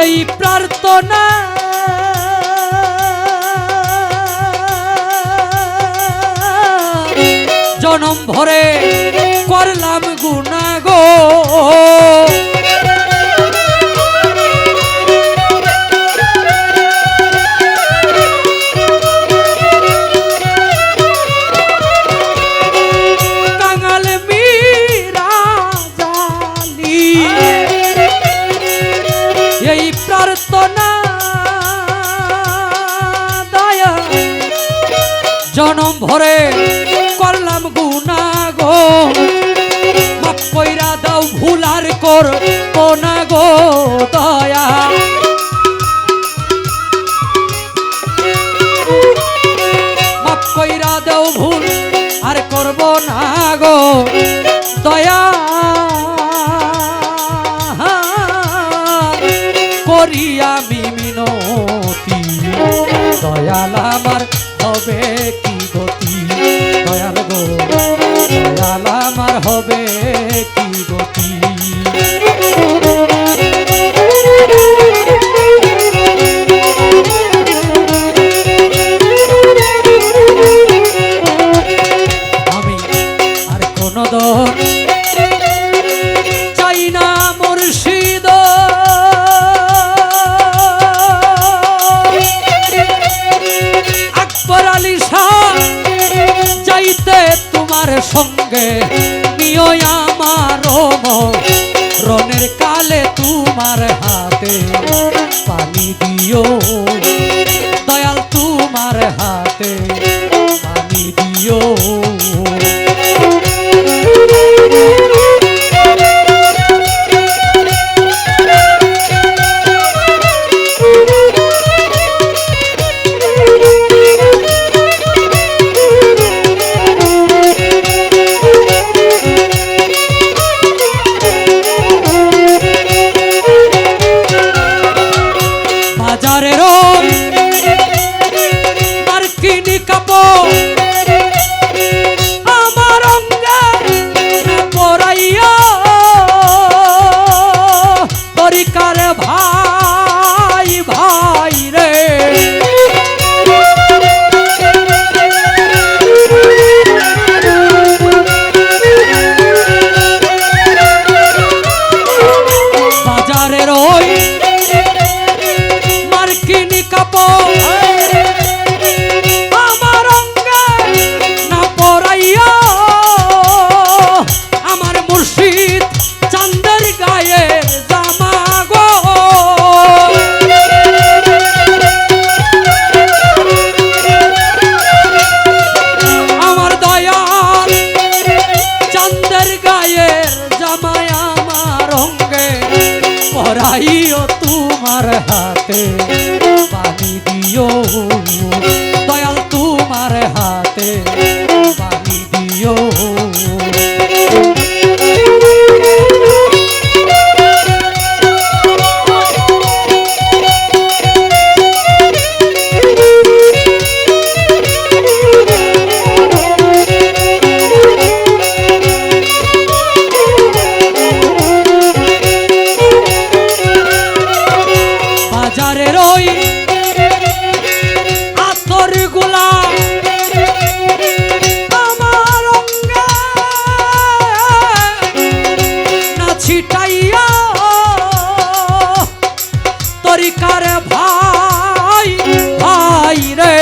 এই প্রার্থনা জনম ভরে করলাম গুনাহ গো। কাঙাল মীরা জালি এই প্রার্থনা দয়া জনম ভরে করলাম গুনাহ গো। মাফ কইরা দাও ভুল আর করব না গো দয়া। মাফ কইরা দাও ভুল আর করব না গো দয়া। করি আমি মিনতি দয়াল আমার হবে কি গতি। দয়াল গো দয়াল আমার হবে কি গতি। আমি আর কোনো দর চাই না মুর্শিদ, আকবর আলী শাহ যাইতে তোমার সঙ্গে নিও আমার রনের কালে তোমার হাতে পানি দিও দয়াল, তোমার হাতে পানি দিও। নিজের গায়ের জামাই আমার অঙ্গে পরাইও তোমার হাতে বানি দিও দয়াল তোমার হাতে বানি দিও বাজারের ওই আতর গুলা আমার অঙ্গে না ছিটাইয়া তরিকার ভাই ভাই রে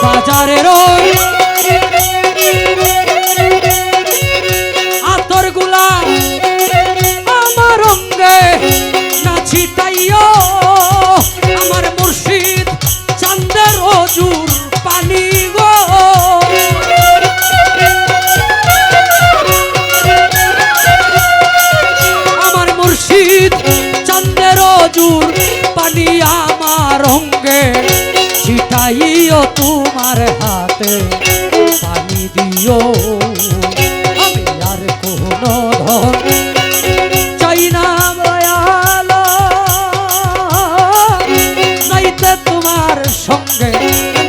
বাজারের আতর গুলা আমার অঙ্গে না ছিটাইও আমার মুর্শিদ চাঁদের অজুর পানি গো আমার মুর্শিদ চাঁদের অজুর পানি আমার অঙ্গে ছিটাইও তোমার হাতে পানি দিও আমি আর কোনো ধন চাই না দয়াল যাইতে তোমার সঙ্গে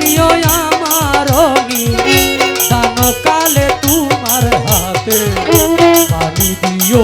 নিও আমার দান কালে তোমার হাতে পানি দিও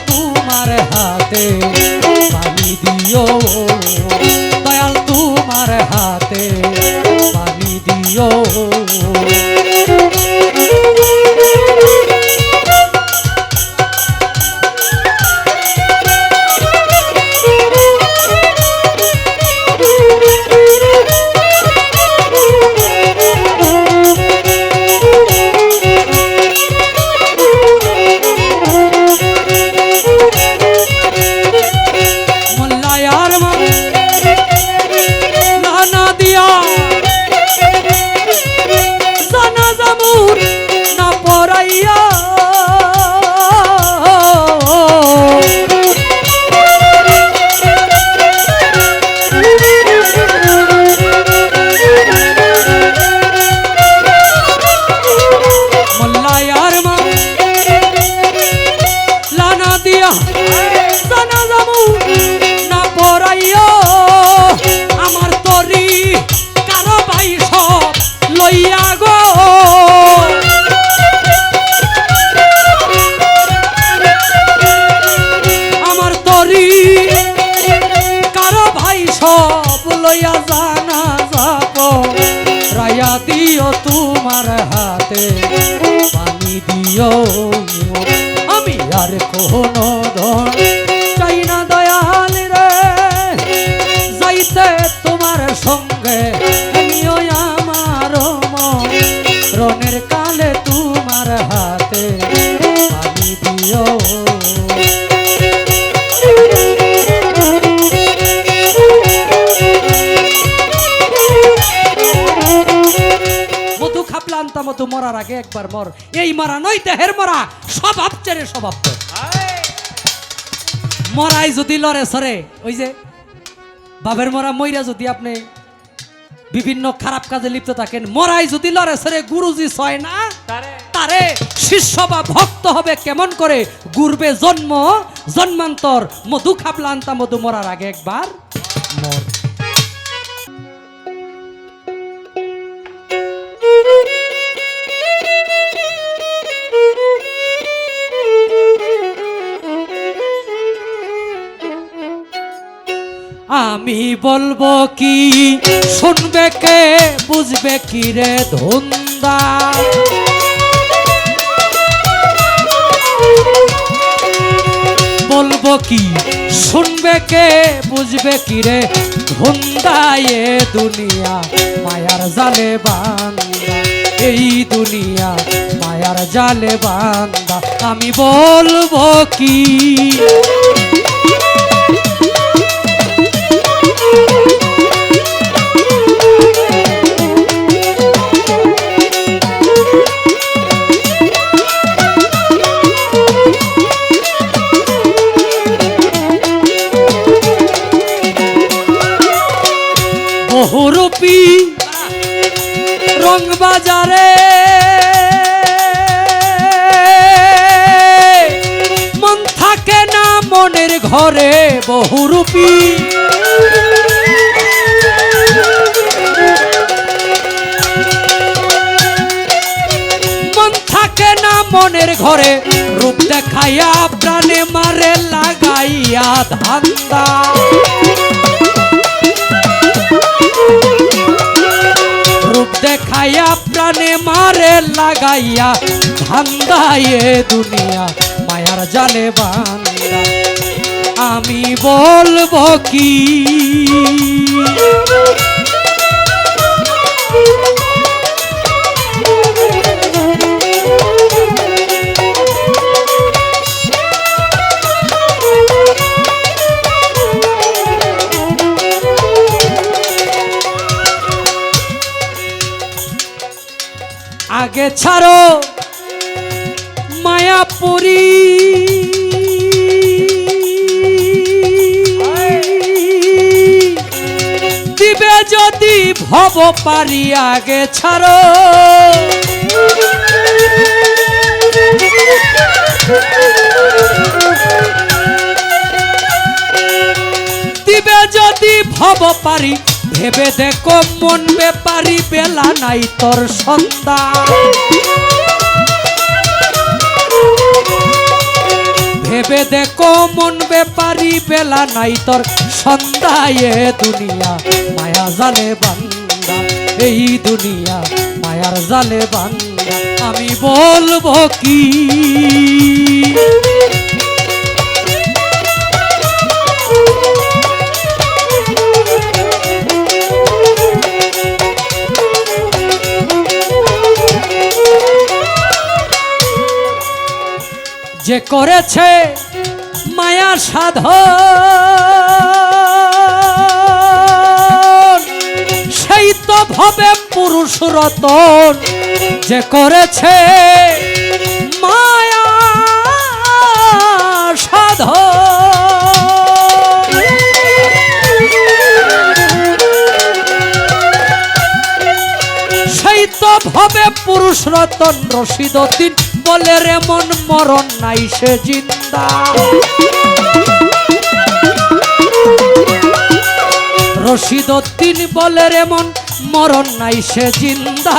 তোমার হাতে পানি দিও দয়াল তোমার হাতে পানি দিও আমার তরি কারো ভাই সব লইয়া গো আমার তরি কারো ভাই সব লইয়া জানা যাব রায়া দিও তোমার হাতে পানি দিও আমি আর কোনো ধন চাই না দয়াল রে যাইতে তোমার সঙ্গে নিও আমার মনের কালে তোমার হাতে পানি দিও। মধু খাপলা আনতা মধু মরার আগে একবার মর, এই মরা নয় দেহের মরা, স্বভাব চেরে স্বভাব তো। মরাই যদি লড়ে সরে, ওই যে বাবের মরা মইরা যদি আপনি বিভিন্ন খারাপ কাজে লিপ্ত থাকেন, মরাই যদি লড়ে সরে গুরুজি ছয় না তারে শিষ্য বা ভক্ত হবে কেমন করে? গুরবে জন্ম জন্মান্তর, মধু খাপলা আনতা মধু মরার আগে একবার মর। আমি বলবো কি শুনবে কে, বুঝবে কি রে ধুন্দা? বলবো কি শুনবে কে, বুঝবে কি রে ধুন্দা? এ দুনিয়া মায়ার জালে বান্দা, এই দুনিয়া মায়ার জালে বান্দা। আমি বলবো কি বহুরূপী রং বাজারে মন থাকে না মনের ঘরে। বহুরূপী মন থাকে না মনের ঘরে, রূপ দেখাইয়া প্রাণে মারে লাগাইয়া ধান্দা। রূপ দেখাইয়া প্রাণে মারে লাগাইয়া ধান্দা। এ দুনিয়া মায়ার জালে বান্দা। আমি বলবো কি আগে ছাড়ো মায়াপুরী, দিবে যদি ভব পারি। আগে ছাড়ো দিবে যদি ভব পারি, ভেবে দেখো মন বেপারি বেলা নাই তোর সন্ধ্যা। ভেবে দেখো মন বেপারি বেলা নাই তোর সন্ধ্যা। এ দুনিয়া মায়া জালে বান্দা, এই দুনিয়া মায়ার জালে বান্দা। আমি বলবো কি যে করেছে মায়া সাধন, সেই তো ভবে পুরুষ রতন। যে করেছে মায়া সাধন, সেই তো ভবে পুরুষ রতন। রশিদউদ্দিন বলে রে মন মরণ নাই সে জিন্দা। রশিদউদ্দিন বলে রে মন মরণ নাই সে জিন্দা।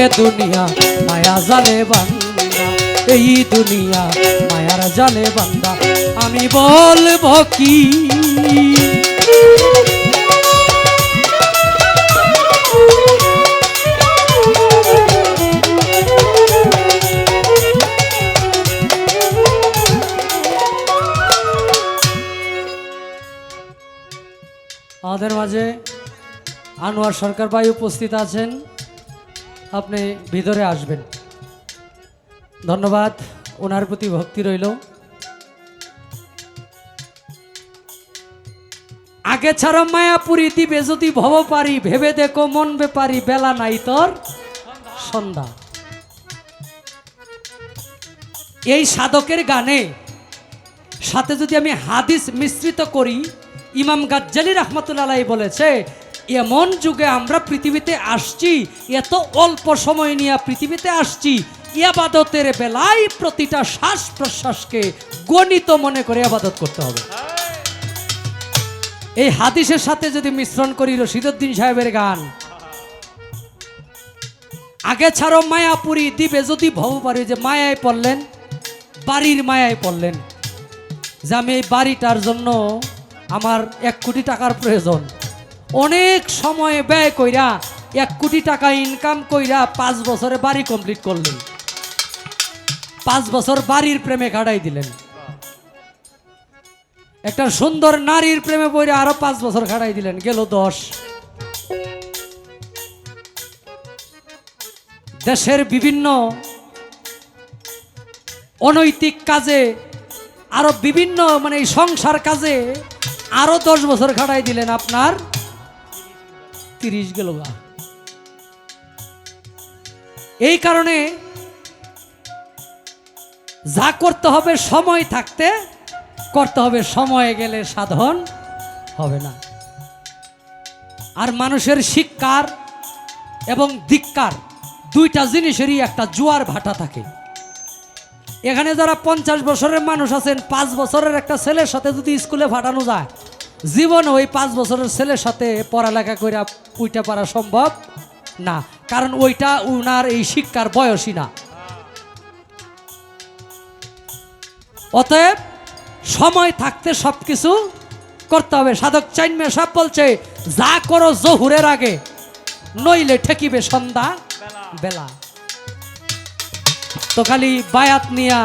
এ দুনিয়া মায়া জালে বান্দা, এই দুনিয়া মায়ার জালে বান্দা। আমি বলবো কি আমাদের মাঝে আনোয়ার সরকার ভাই উপস্থিত আছেন। আপনি ভিতরে আসবেন। ধন্যবাদ, ওনার প্রতি ভক্তি রইল। আগে ছাড়া মায়াপুরী দিবে যদি ভব পারি, ভেবে দেখো মন বেপারি, বেলা নাই তোর সন্ধ্যা। এই সাধকের গানে সাথে যদি আমি হাদিস মিশ্রিত করি, ইমাম গাজ্জালী রাহমাতুল্লাহ আলাইহি বলেছে, এমন যুগে আমরা পৃথিবীতে আসছি, এত অল্প সময় নিয়ে পৃথিবীতে আসছি, ইবাদতের বেলায় প্রতিটা শ্বাস প্রশ্বাসকে গণিত মনে করে ইবাদত করতে হবে। এই হাদিসের সাথে যদি মিশ্রণ করি রশিদউদ্দিন সাহেবের গান, আগে ছাড়ো মায়াপুরী দিবে যদি ভব পারি, যে মায়ায় পড়লেন, বাড়ির মায়ায় পড়লেন, যে আমি এই বাড়িটার জন্য আমার 1 কোটি টাকার প্রয়োজন, অনেক সময় ব্যয় কইরা 1 কোটি টাকা ইনকাম কইরা 5 বছরে বাড়ি কমপ্লিট করলেন, 5 বছর বাড়ির প্রেমে কাটাই দিলেন। একটা সুন্দর নারীর প্রেমে পড়ে আরো 5 বছর কাটাই দিলেন, গেল 10। দেশের বিভিন্ন অনৈতিক কাজে আরো বিভিন্ন মানে এই সংসার কাজে আরো 10 বছর কাটাই দিলেন, আপনার 30 গেল। এই কারণে যা করতে হবে সময় থাকতে করতে হবে, সময় গেলে সাধন হবে না। আর মানুষের শিক্ষার এবং ধিক্কার দুইটা জিনিসেরই একটা জোয়ার ভাটা থাকে। এখানে যারা 50 বছরের মানুষ আছেন, 5 বছরের একটা ছেলের সাথে যদি স্কুলে পাঠানো যায়, জীবন ওই 5 বছরের ছেলের সাথে পড়ালেখা করে উইটা পারা সম্ভব না, কারণ ওইটা উনার এই শিক্ষার বয়সই না। অতএব সময় থাকতে সবকিছু করতে হবে। সাধক চাইনমে সাহেব বলছে, যা করো জহুরের আগে, নইলে ঠেকিবে সন্ধ্যা বেলা। তো খালি বায়াত নিয়া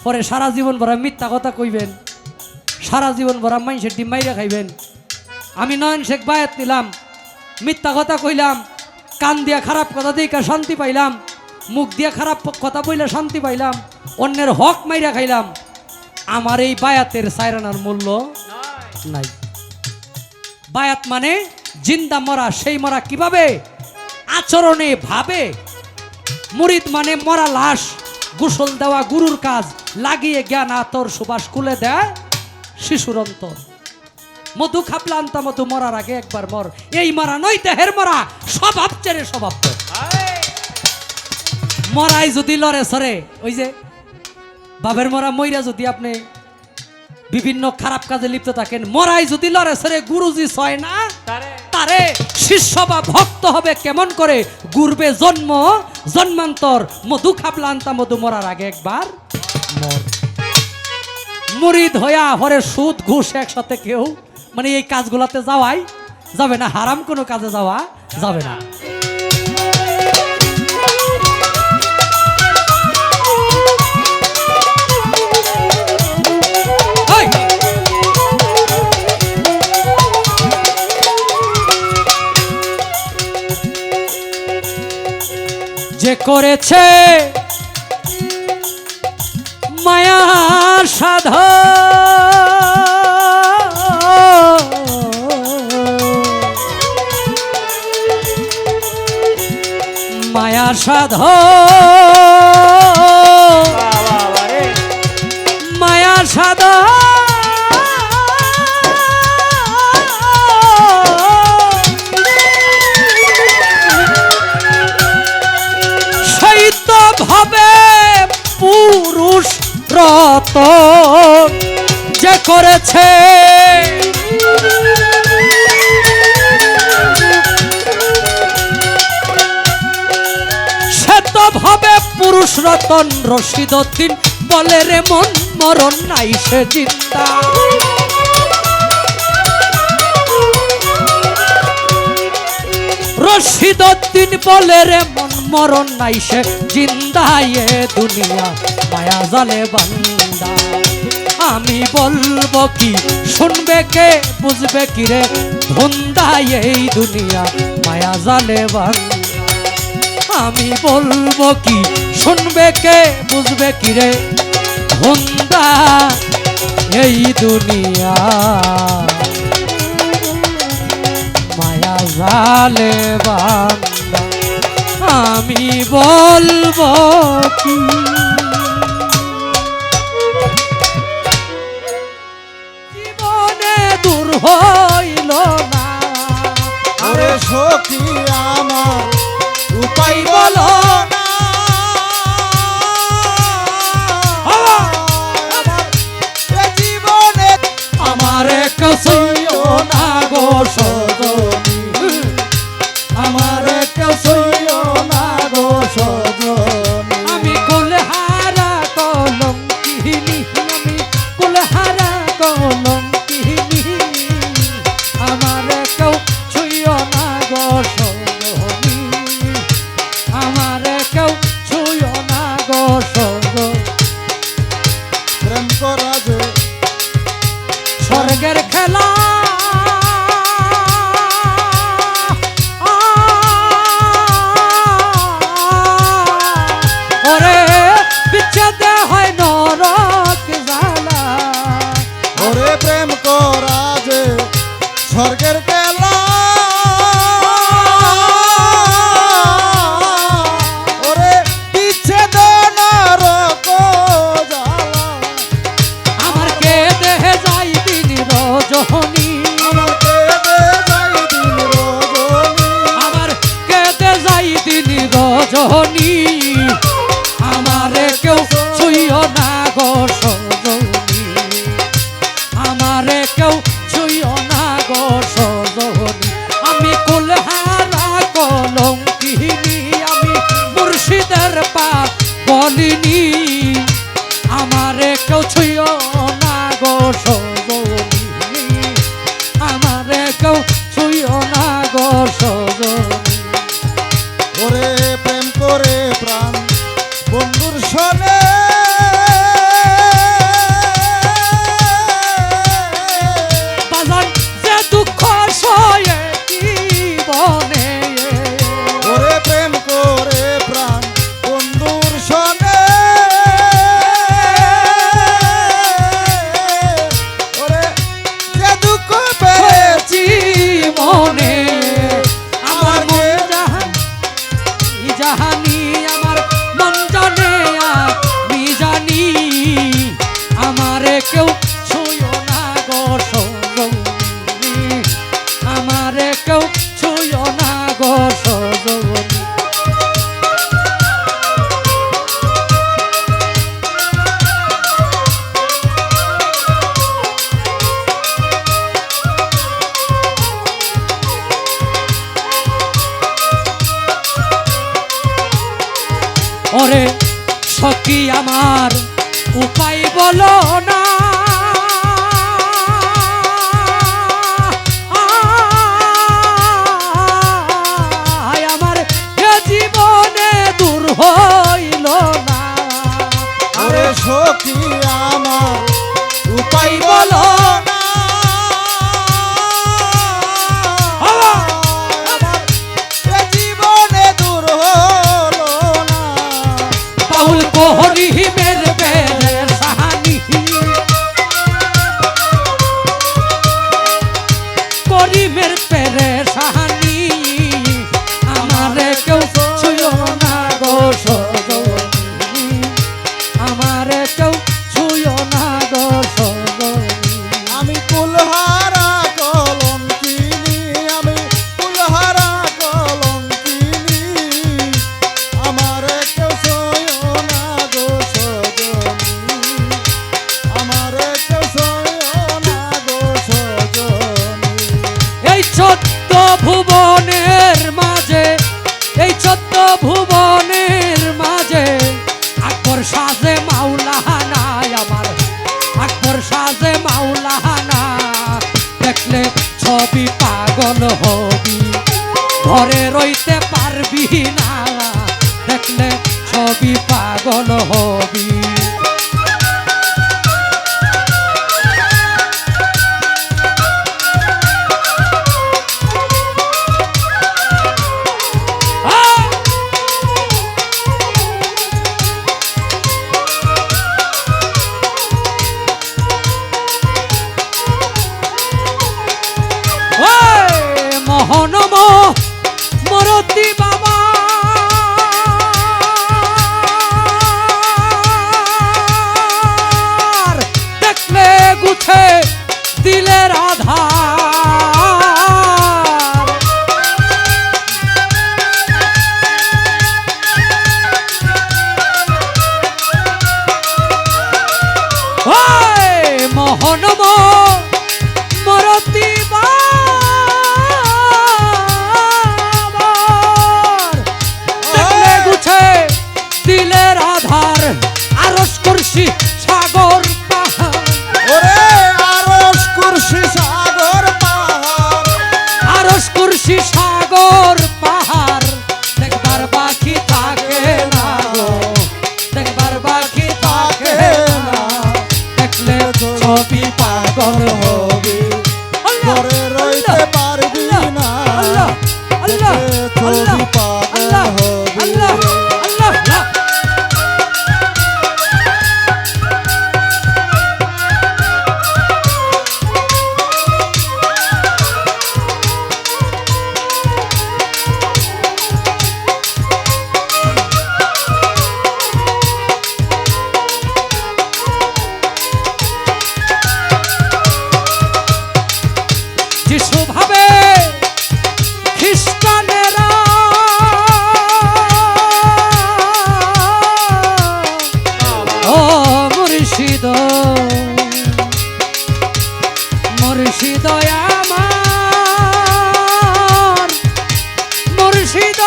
পরে সারা জীবন ভরা মিথ্যা কথা কইবেন, সারা জীবন ভরা মানুষের ডিম মাইরা খাইবেন। আমি নয়ন শেখ বায়াত নিলাম, মিথ্যা কথা কইলাম, কান দিয়া খারাপ কথা দিয়ে শান্তি পাইলাম, মুখ দিয়া খারাপ কথা বইলে শান্তি পাইলাম, অন্যের হক মাইরা খাইলাম, আমার এই বায়াতের সায়রানার মূল্য নাই। বায়াত মানে জিন্দা মরা, সেই মরা কিভাবে? আচরণে ভাবে। মুরিদ মানে মরা লাশ, গোসল দেওয়া গুরুর কাজ, লাগিয়ে জ্ঞান আতর সুবাস খুলে দেয় শিশুর অন্তর। মধু খাপলা আনতা মধু, মরার আগে একবার মর। এই মরা নই দেহের মরা, স্বভাব চেরে স্বভাব তোর। মরাই যদি লড়ে সরে, ওই যে বাবের মরা মইরা যদি আপনি বিভিন্ন খারাপ কাজে লিপ্ত থাকেন, মরাই যদি লড়ে সরে গুরুজি ছয় না তারে, শিষ্য বা ভক্ত হবে কেমন করে? গুরবে জন্ম জন্মান্তর, মধু খাপলা আনতা মধু, মরার আগে একবার মর। মুরিদ হইয়া হরে সুদ ঘুষ একসাথে কেউ মানে এই কাজগুলাতে যাওয়াই যাবে না, হারাম কোনো কাজে যাওয়া যাবে না। যে করেছে মায়া সাধন, মায়া সাধন, মায়া সাধন, হবে পুরুষ রতন যে করেছে, সে তো ভাবে পুরুষ রতন। রশিদউদ্দিন বলে রে মন মরণ নাই সে জিন্দা। রশিদউদ্দিন বলে রে মন মরণ নাই সে জিন্দা, এ দুনিয়া মায়া জালে বান্দা। আমি বলবো কি শুনবে কে, বুঝবে কি রে ধন্দা, এই দুনিয়া মায়া জালে বান্দা। আমি বলবো কি শুনবে কে বুঝবে কি রে হুন্দা এই দুনিয়া মায়া জালে বান্দা আমি বলবো কি জীবনে দূর হইল না ওরে সখী আমার উপায় বলো না এ জীবনে আমার কসইও না গো সজনী আমার কেউ সইও না গো সজনী আমি কুলহারা কলঙ্কিনী আমি কুলহারা কলঙ্কিনী আমার কেউ ছুঁয়ো না গো সজনী আমার কেউ ছুঁয়ো না গো সজনী প্রেম করা যে স্বর্গের খেলা ওরে বিচ্ছেদে হয় নরক জ্বালা ওরে প্রেম করা যে স্বর্গের খেলা ওরে বিচ্ছেদ নরক জ্বালা আমার কে দেহে যাই দিন রজনী আমার কেঁদে যাই দিন রজনী আমার কেঁদে যাই দিন রজনী আমারে কেউ ছুঁয়ো না গো সজনী আমারে কেউ ছুঁয়ো না গো সজনী আমি কুলহারা কলঙ্কিনী আমি মুর্শিদের পাপ বলিনি আমারে কেউ ছুঁয়ো না গো সজনী আমারে কেউ ছুঁয়ো না গো সজনী ওরে প্রেম করে প্রাণ বন্ধুর সনে বাজান যে দুঃখ সয়ে জীবনে ওরে প্রেম করে প্রাণ বন্ধুর সনে ওরে যে দুঃখ পেয়েছি জীবনে আমার আমার মন জাহান জাহানি আমার মন জানে আমি জানি আমারে কেউ ছুঁয়ো না গো সজনী আমারে কেউ ছুঁয়ো না গো সজনী ওরে সখী আমার উপায় বলো না আমার এ জীবনে দূর হইল না ওরে সখী আমার উপায় বলো না আমার এ জীবনে দূর হলো না বাউল করিমের বেড়ে সাহানি করিমের পেরে সাহানি আমারে কেউ ছুঁয়ো না গো সজনী আমারে কেউ ছুঁয়ো না গো সজনী আমি কুলহারা কলঙ্কিনী আমি কুলহারা কলঙ্কিনী আমার কেউ সইও না গো সজনী আমার কেউ সইও না গো সজনী এই চোদ্দ ভুবনের মাঝে এই চোদ্দ ভুবনের মাঝে আকবর সাজে মাওলানা আমার আকবর সাজে মাওলানা দেখলে ছবি পাগল হবি ঘরে রইতে পারবি না দেখলে ছবি পাগল হবি মোহন মরতি দেখলে গুছে দিলের আধার আরশ কুরসি সাগর পাহাড় ওরে আরশ কুরসি সাগর পাহাড় আরশ কুরসি সাগর পাহাড় দেখবার বাকি থাকে না গো দেখবার বাকি থাকে না দেখলে ছবি পাগল হবে ঘরে রইতে পারবি না আল্লাহ আল্লাহ দেখলে ছবি পাগল আল্লাহ হবে আল্লাহ আল্লাহ আল্লাহ যিশু ভাবে খ্রিস্টানেরা ও মুর্শিদ মুর্শিদ আমার মুর্শিদ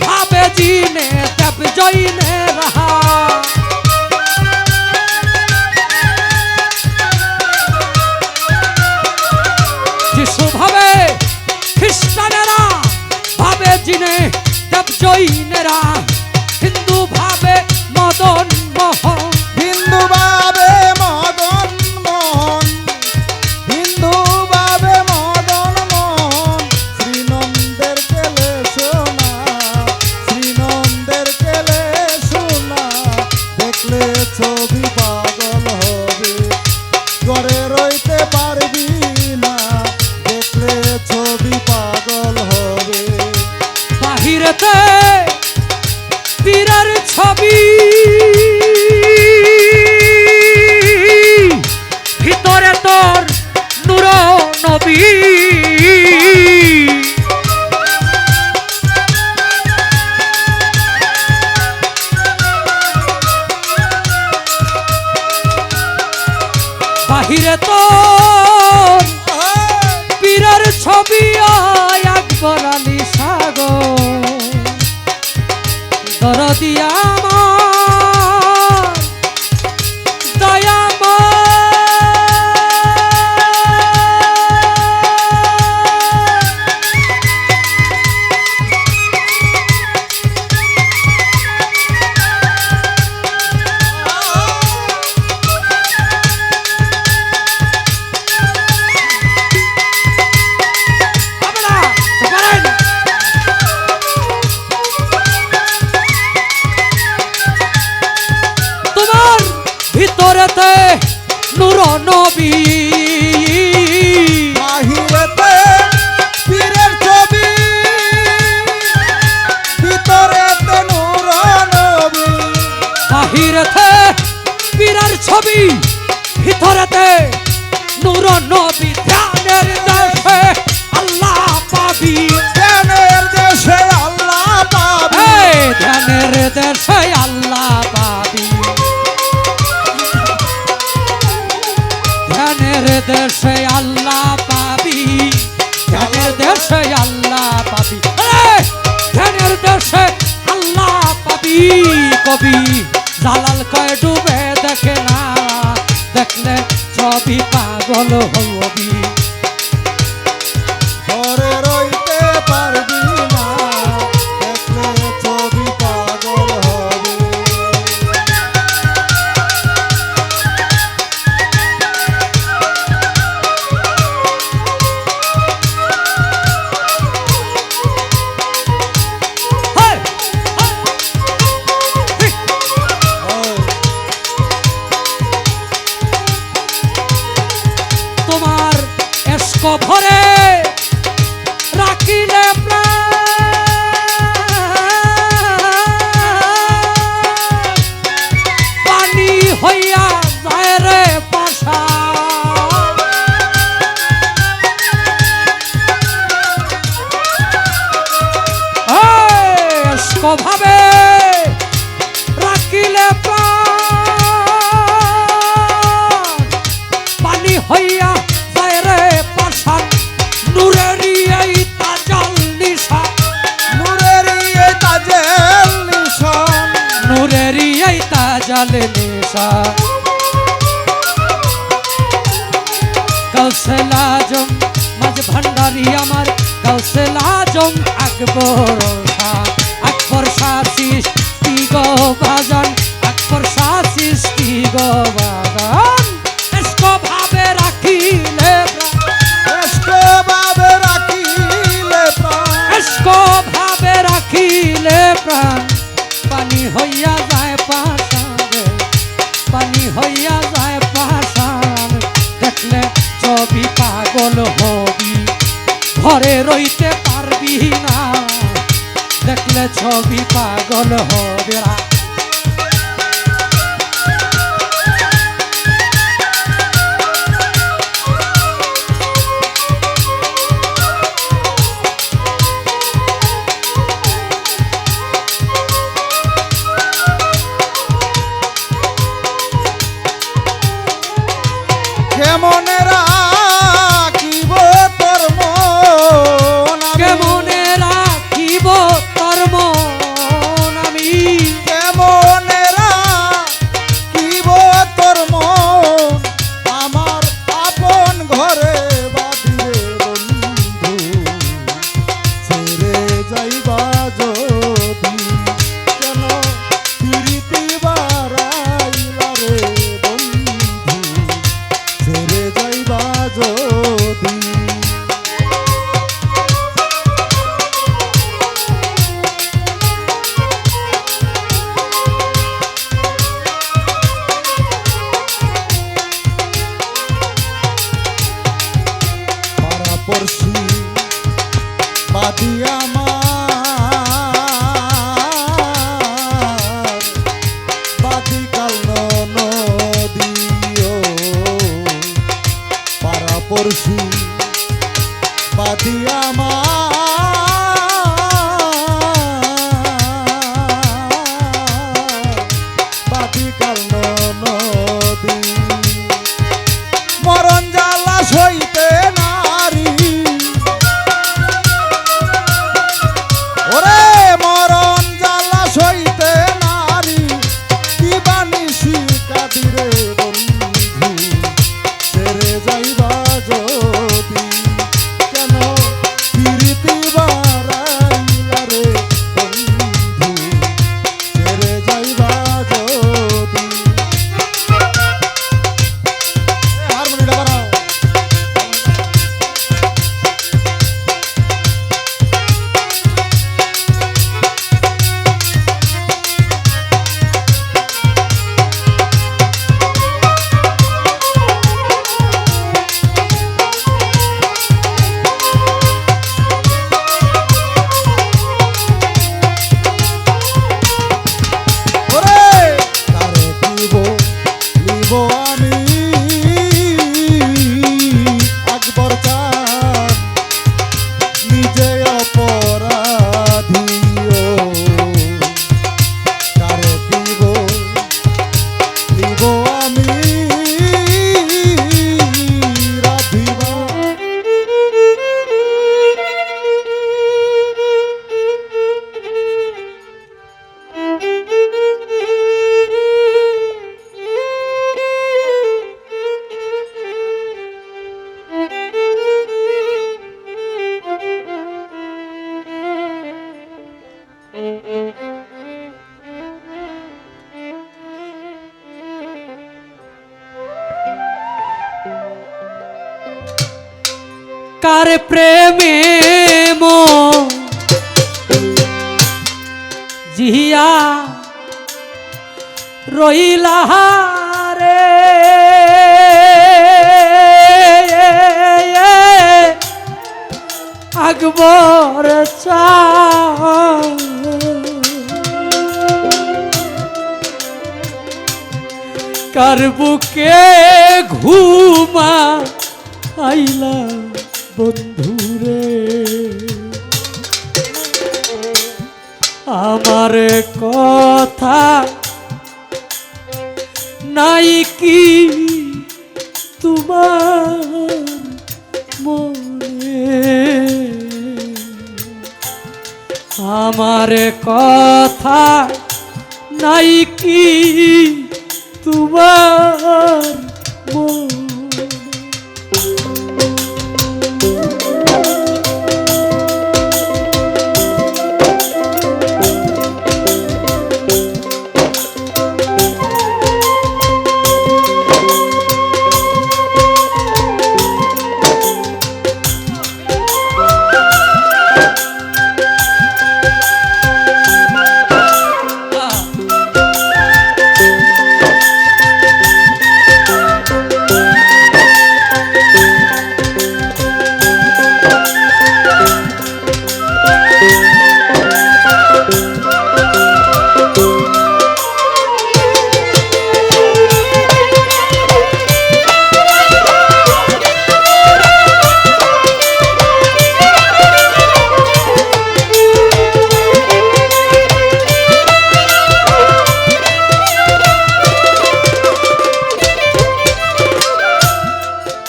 ভাবে জিনে তব জইনে রহা যিশু ভাবে খ্রিস্টানেরা ভাবে জিনে দেব জৈনেরা হিন্দু ভাবে মদন মোহন হিন্দু বাবে মদন মোহন হিন্দু বাবে মদন মোহন শ্রীনন্দের কেলে সোনা শ্রীনন্দের কেলে সোনা দেখলে ছবি পাগল হবে ঘরে রইতে পারবি না দেখলে ছবি পাগল হবে বাহিরেতে পীরের ছবি ভিতরে তোর নূর নবী বাহিরে তোর পীরের ছবি আকবর আলী সাগর দরদিয়া আমার তোমার ভিতরেতে নূর নবী বাহিরেতে পীরের ছবি ভিতরেতে নূর নবী বাহিরেতে পীরের ছবি ভিতরেতে নূর নবী ধ্যানের দেশে আল্লাহ পাবি ধ্যানের দেশে আল্লাহ পাবি এই ধ্যানের দেশে আল্লাহ পাবি ধ্যানের দেশে আল্লাহ পাবি ধ্যানের দেশে আল্লাহ পাবি ধ্যানের দেশে আল্লাহ পাবি কবি জালাল কয় ডুবে দেখে না দেখলে ছবি পাগল হবি ঘরে রইতে পারবি না দেখলে ছবি পাগল হবে হেই! হেই! তোমার এস্ক ভরে রাখিলে পানি হইয়া যায় রে পাশা এস্ক ভাবে রাখিলে সাজালে নেশা কাউসেল আজম মাঝ ভান্ডারি আমার কাউসেল আজম আকবর শাহ আকবর শাহ সৃষ্টি গো বাজান আকবর শাহ সৃষ্টি গো বাজান এসকো ভাবে রাখিলে এসকো ভাবে রাখিলে প্রাণ এসকো ভাবে রাখিলে প্রাণ পানি হইয়া যায় পাশানে পানি হইয়া যায় পাশান দেখলে ছবি পাগল হবি ঘরে রইতে পারবি না দেখলে ছবি পাগল হবে না কেমনে রাখিব তোর মন আমি কেমনে রাখিব তোর মন আমি কেমনে রাখিব তোর মন আমার আপন ঘরে বাঁধিরে বন্ধু ছেড়ে যাইবা যদি কেন ফিরিতে বারাইলা রে বন্ধু ছেড়ে যাইবা যদি পড়শি বাদি আমার বাদি কাল নদীও পাড়া পড়শি বাদি আমার বাদি কাল নদী মরণ জ্বালা সইতে নারী ওরে মরণ জ্বালা সইতে নারী দিবানিশি কাদিরে বন্ধু ছেড়ে যাইবা যদি কেন ফিরিতে বারাইলা রে বন্ধু ছেড়ে যাইবা যদি হারমোনিটা বাড়াও ওরে তারে নিব আমি আকবর চাঁদ নিজে অপরাধীও তারে নিব আমি রাধিবা কার প্রেমে মন জিয়া রইলা রে আকবর চাঁদ কার বুকে ঘুমা আইলা বন্ধুরে আমার কথা নাই কি তোমার মনে আমার কথা নাই কি তোমার মন?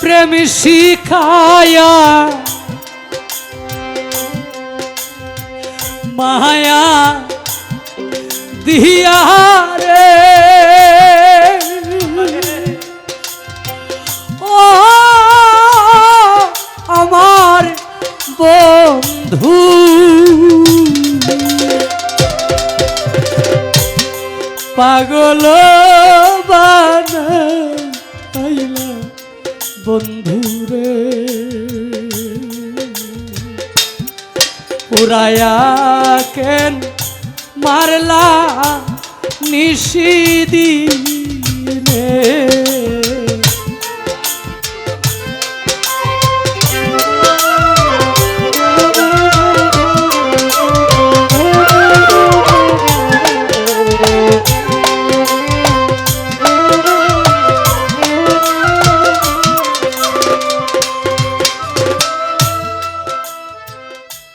প্রেম শিখায়া মায়া দিয়া রে ও আমার বন্ধু পাগল বানাইলা বন্ধুরে উড়ায়া কেন মারলা নিশিদিনে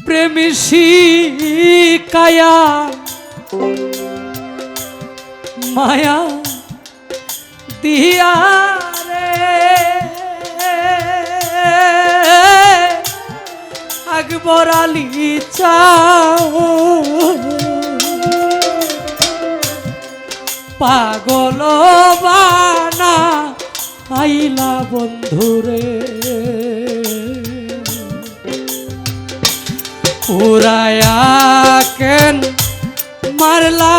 প্রেম শিখায়া মায়া দিয়া রে আকবর আলী চা পাগল বানা আইলা বন্ধুরে উড়ায়া কেন মারলা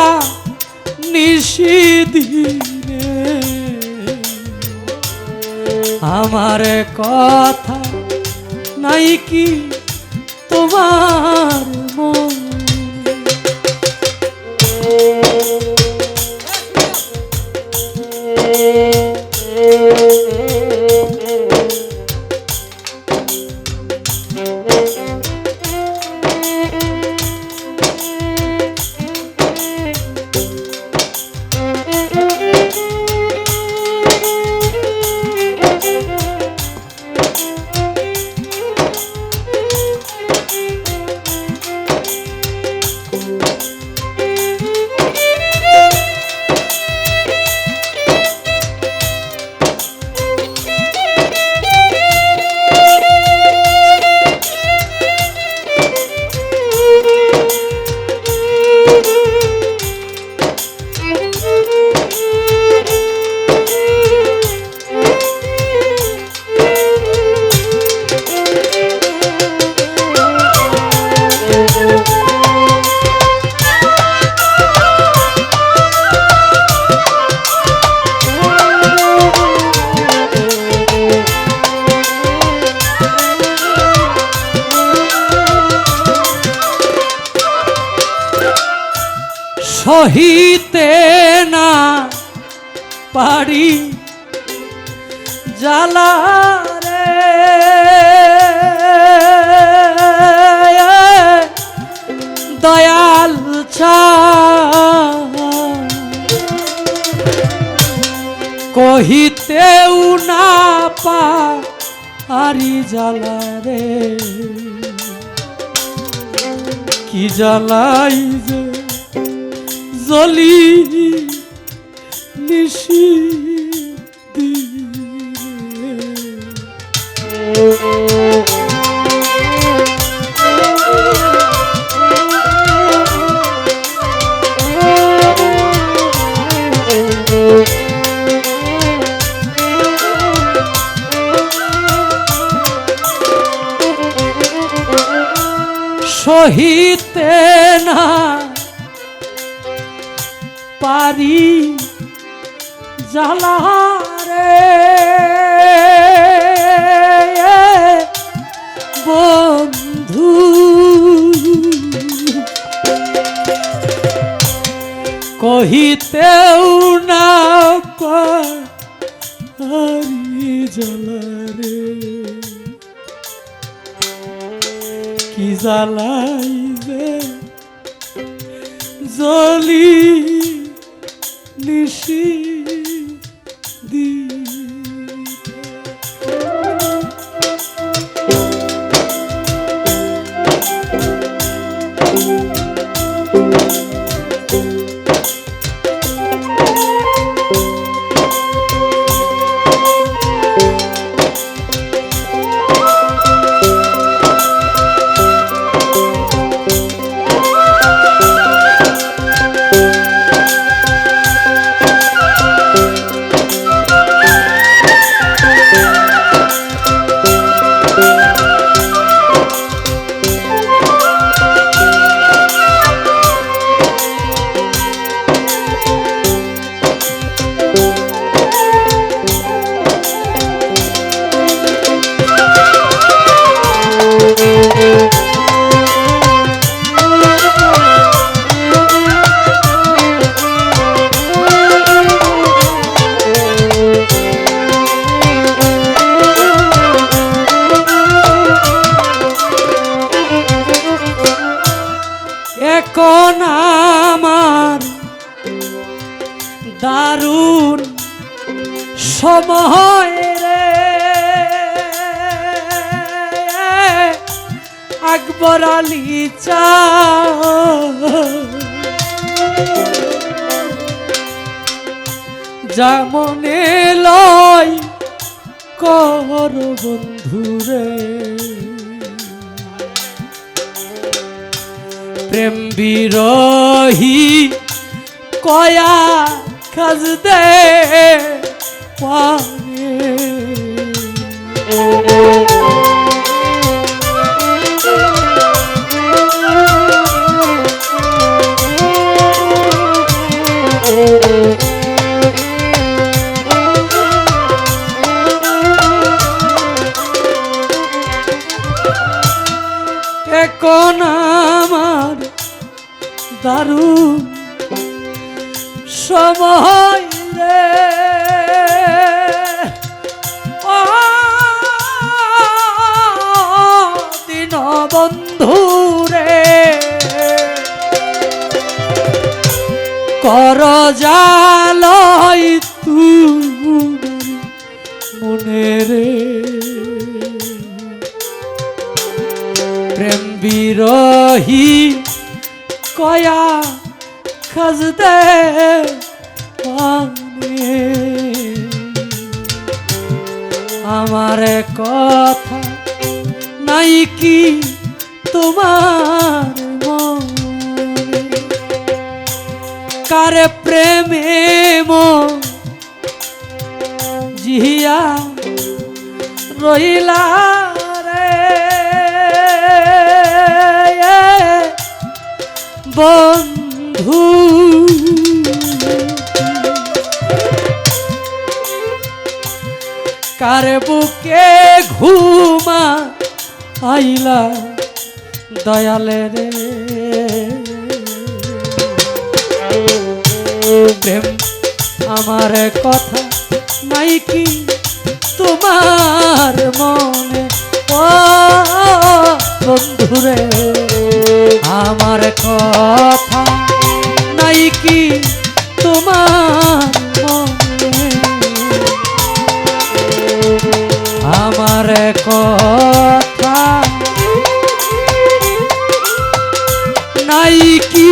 নিশিদিনে আমার কথা নাই কি তোমার মন? সহিতে না পারি জ্বালা রে দয়াল চা কহিতেও না পারি জ্বালা রে কি জ্বালাই যে জলি নিশি সহিতে না পারি জ্বালা রে বন্ধু, কহিতেও না পারি জ্বালা রে, কি জ্বালাই যে জ্বলি নিশি দি। এখন আমার দারুণ সময় রে, আকবর আলী চা যেমনে লয় কর বন্ধুরে, প্রেম বিরোহী কয়া কাজ দে পারে, এখন আমার দারুণ সময় রে, ও দিন বন্ধু রে, কর জালই তুই মনে রে, প্রেম বিরোহী কয়া খাজ দে পানে, আমার কথা নাই কি তোমার মনে, কারে প্রেমে মন জিয়া রইলা রে বন্ধু, কার বুকে ঘুমা আইলা দয়ালে রে, প্রেম আমার কথা নাই কি তোমার মনে, ও বন্ধুরে আমার কথা নাই কি তোমার মনে, আমার কথা নাই কি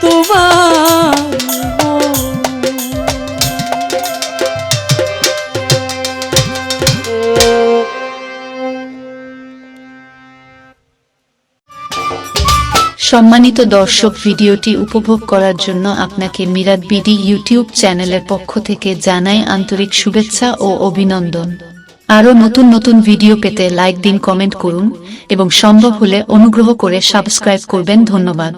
তোমার সম্মানিত দর্শক, ভিডিওটি উপভোগ করার জন্য আপনাকে মিরাত বিডি ইউটিউব চ্যানেলের পক্ষ থেকে জানাই আন্তরিক শুভেচ্ছা ও অভিনন্দন। আরও নতুন নতুন ভিডিও পেতে লাইক দিন, কমেন্ট করুন এবং সম্ভব হলে অনুগ্রহ করে সাবস্ক্রাইব করবেন। ধন্যবাদ।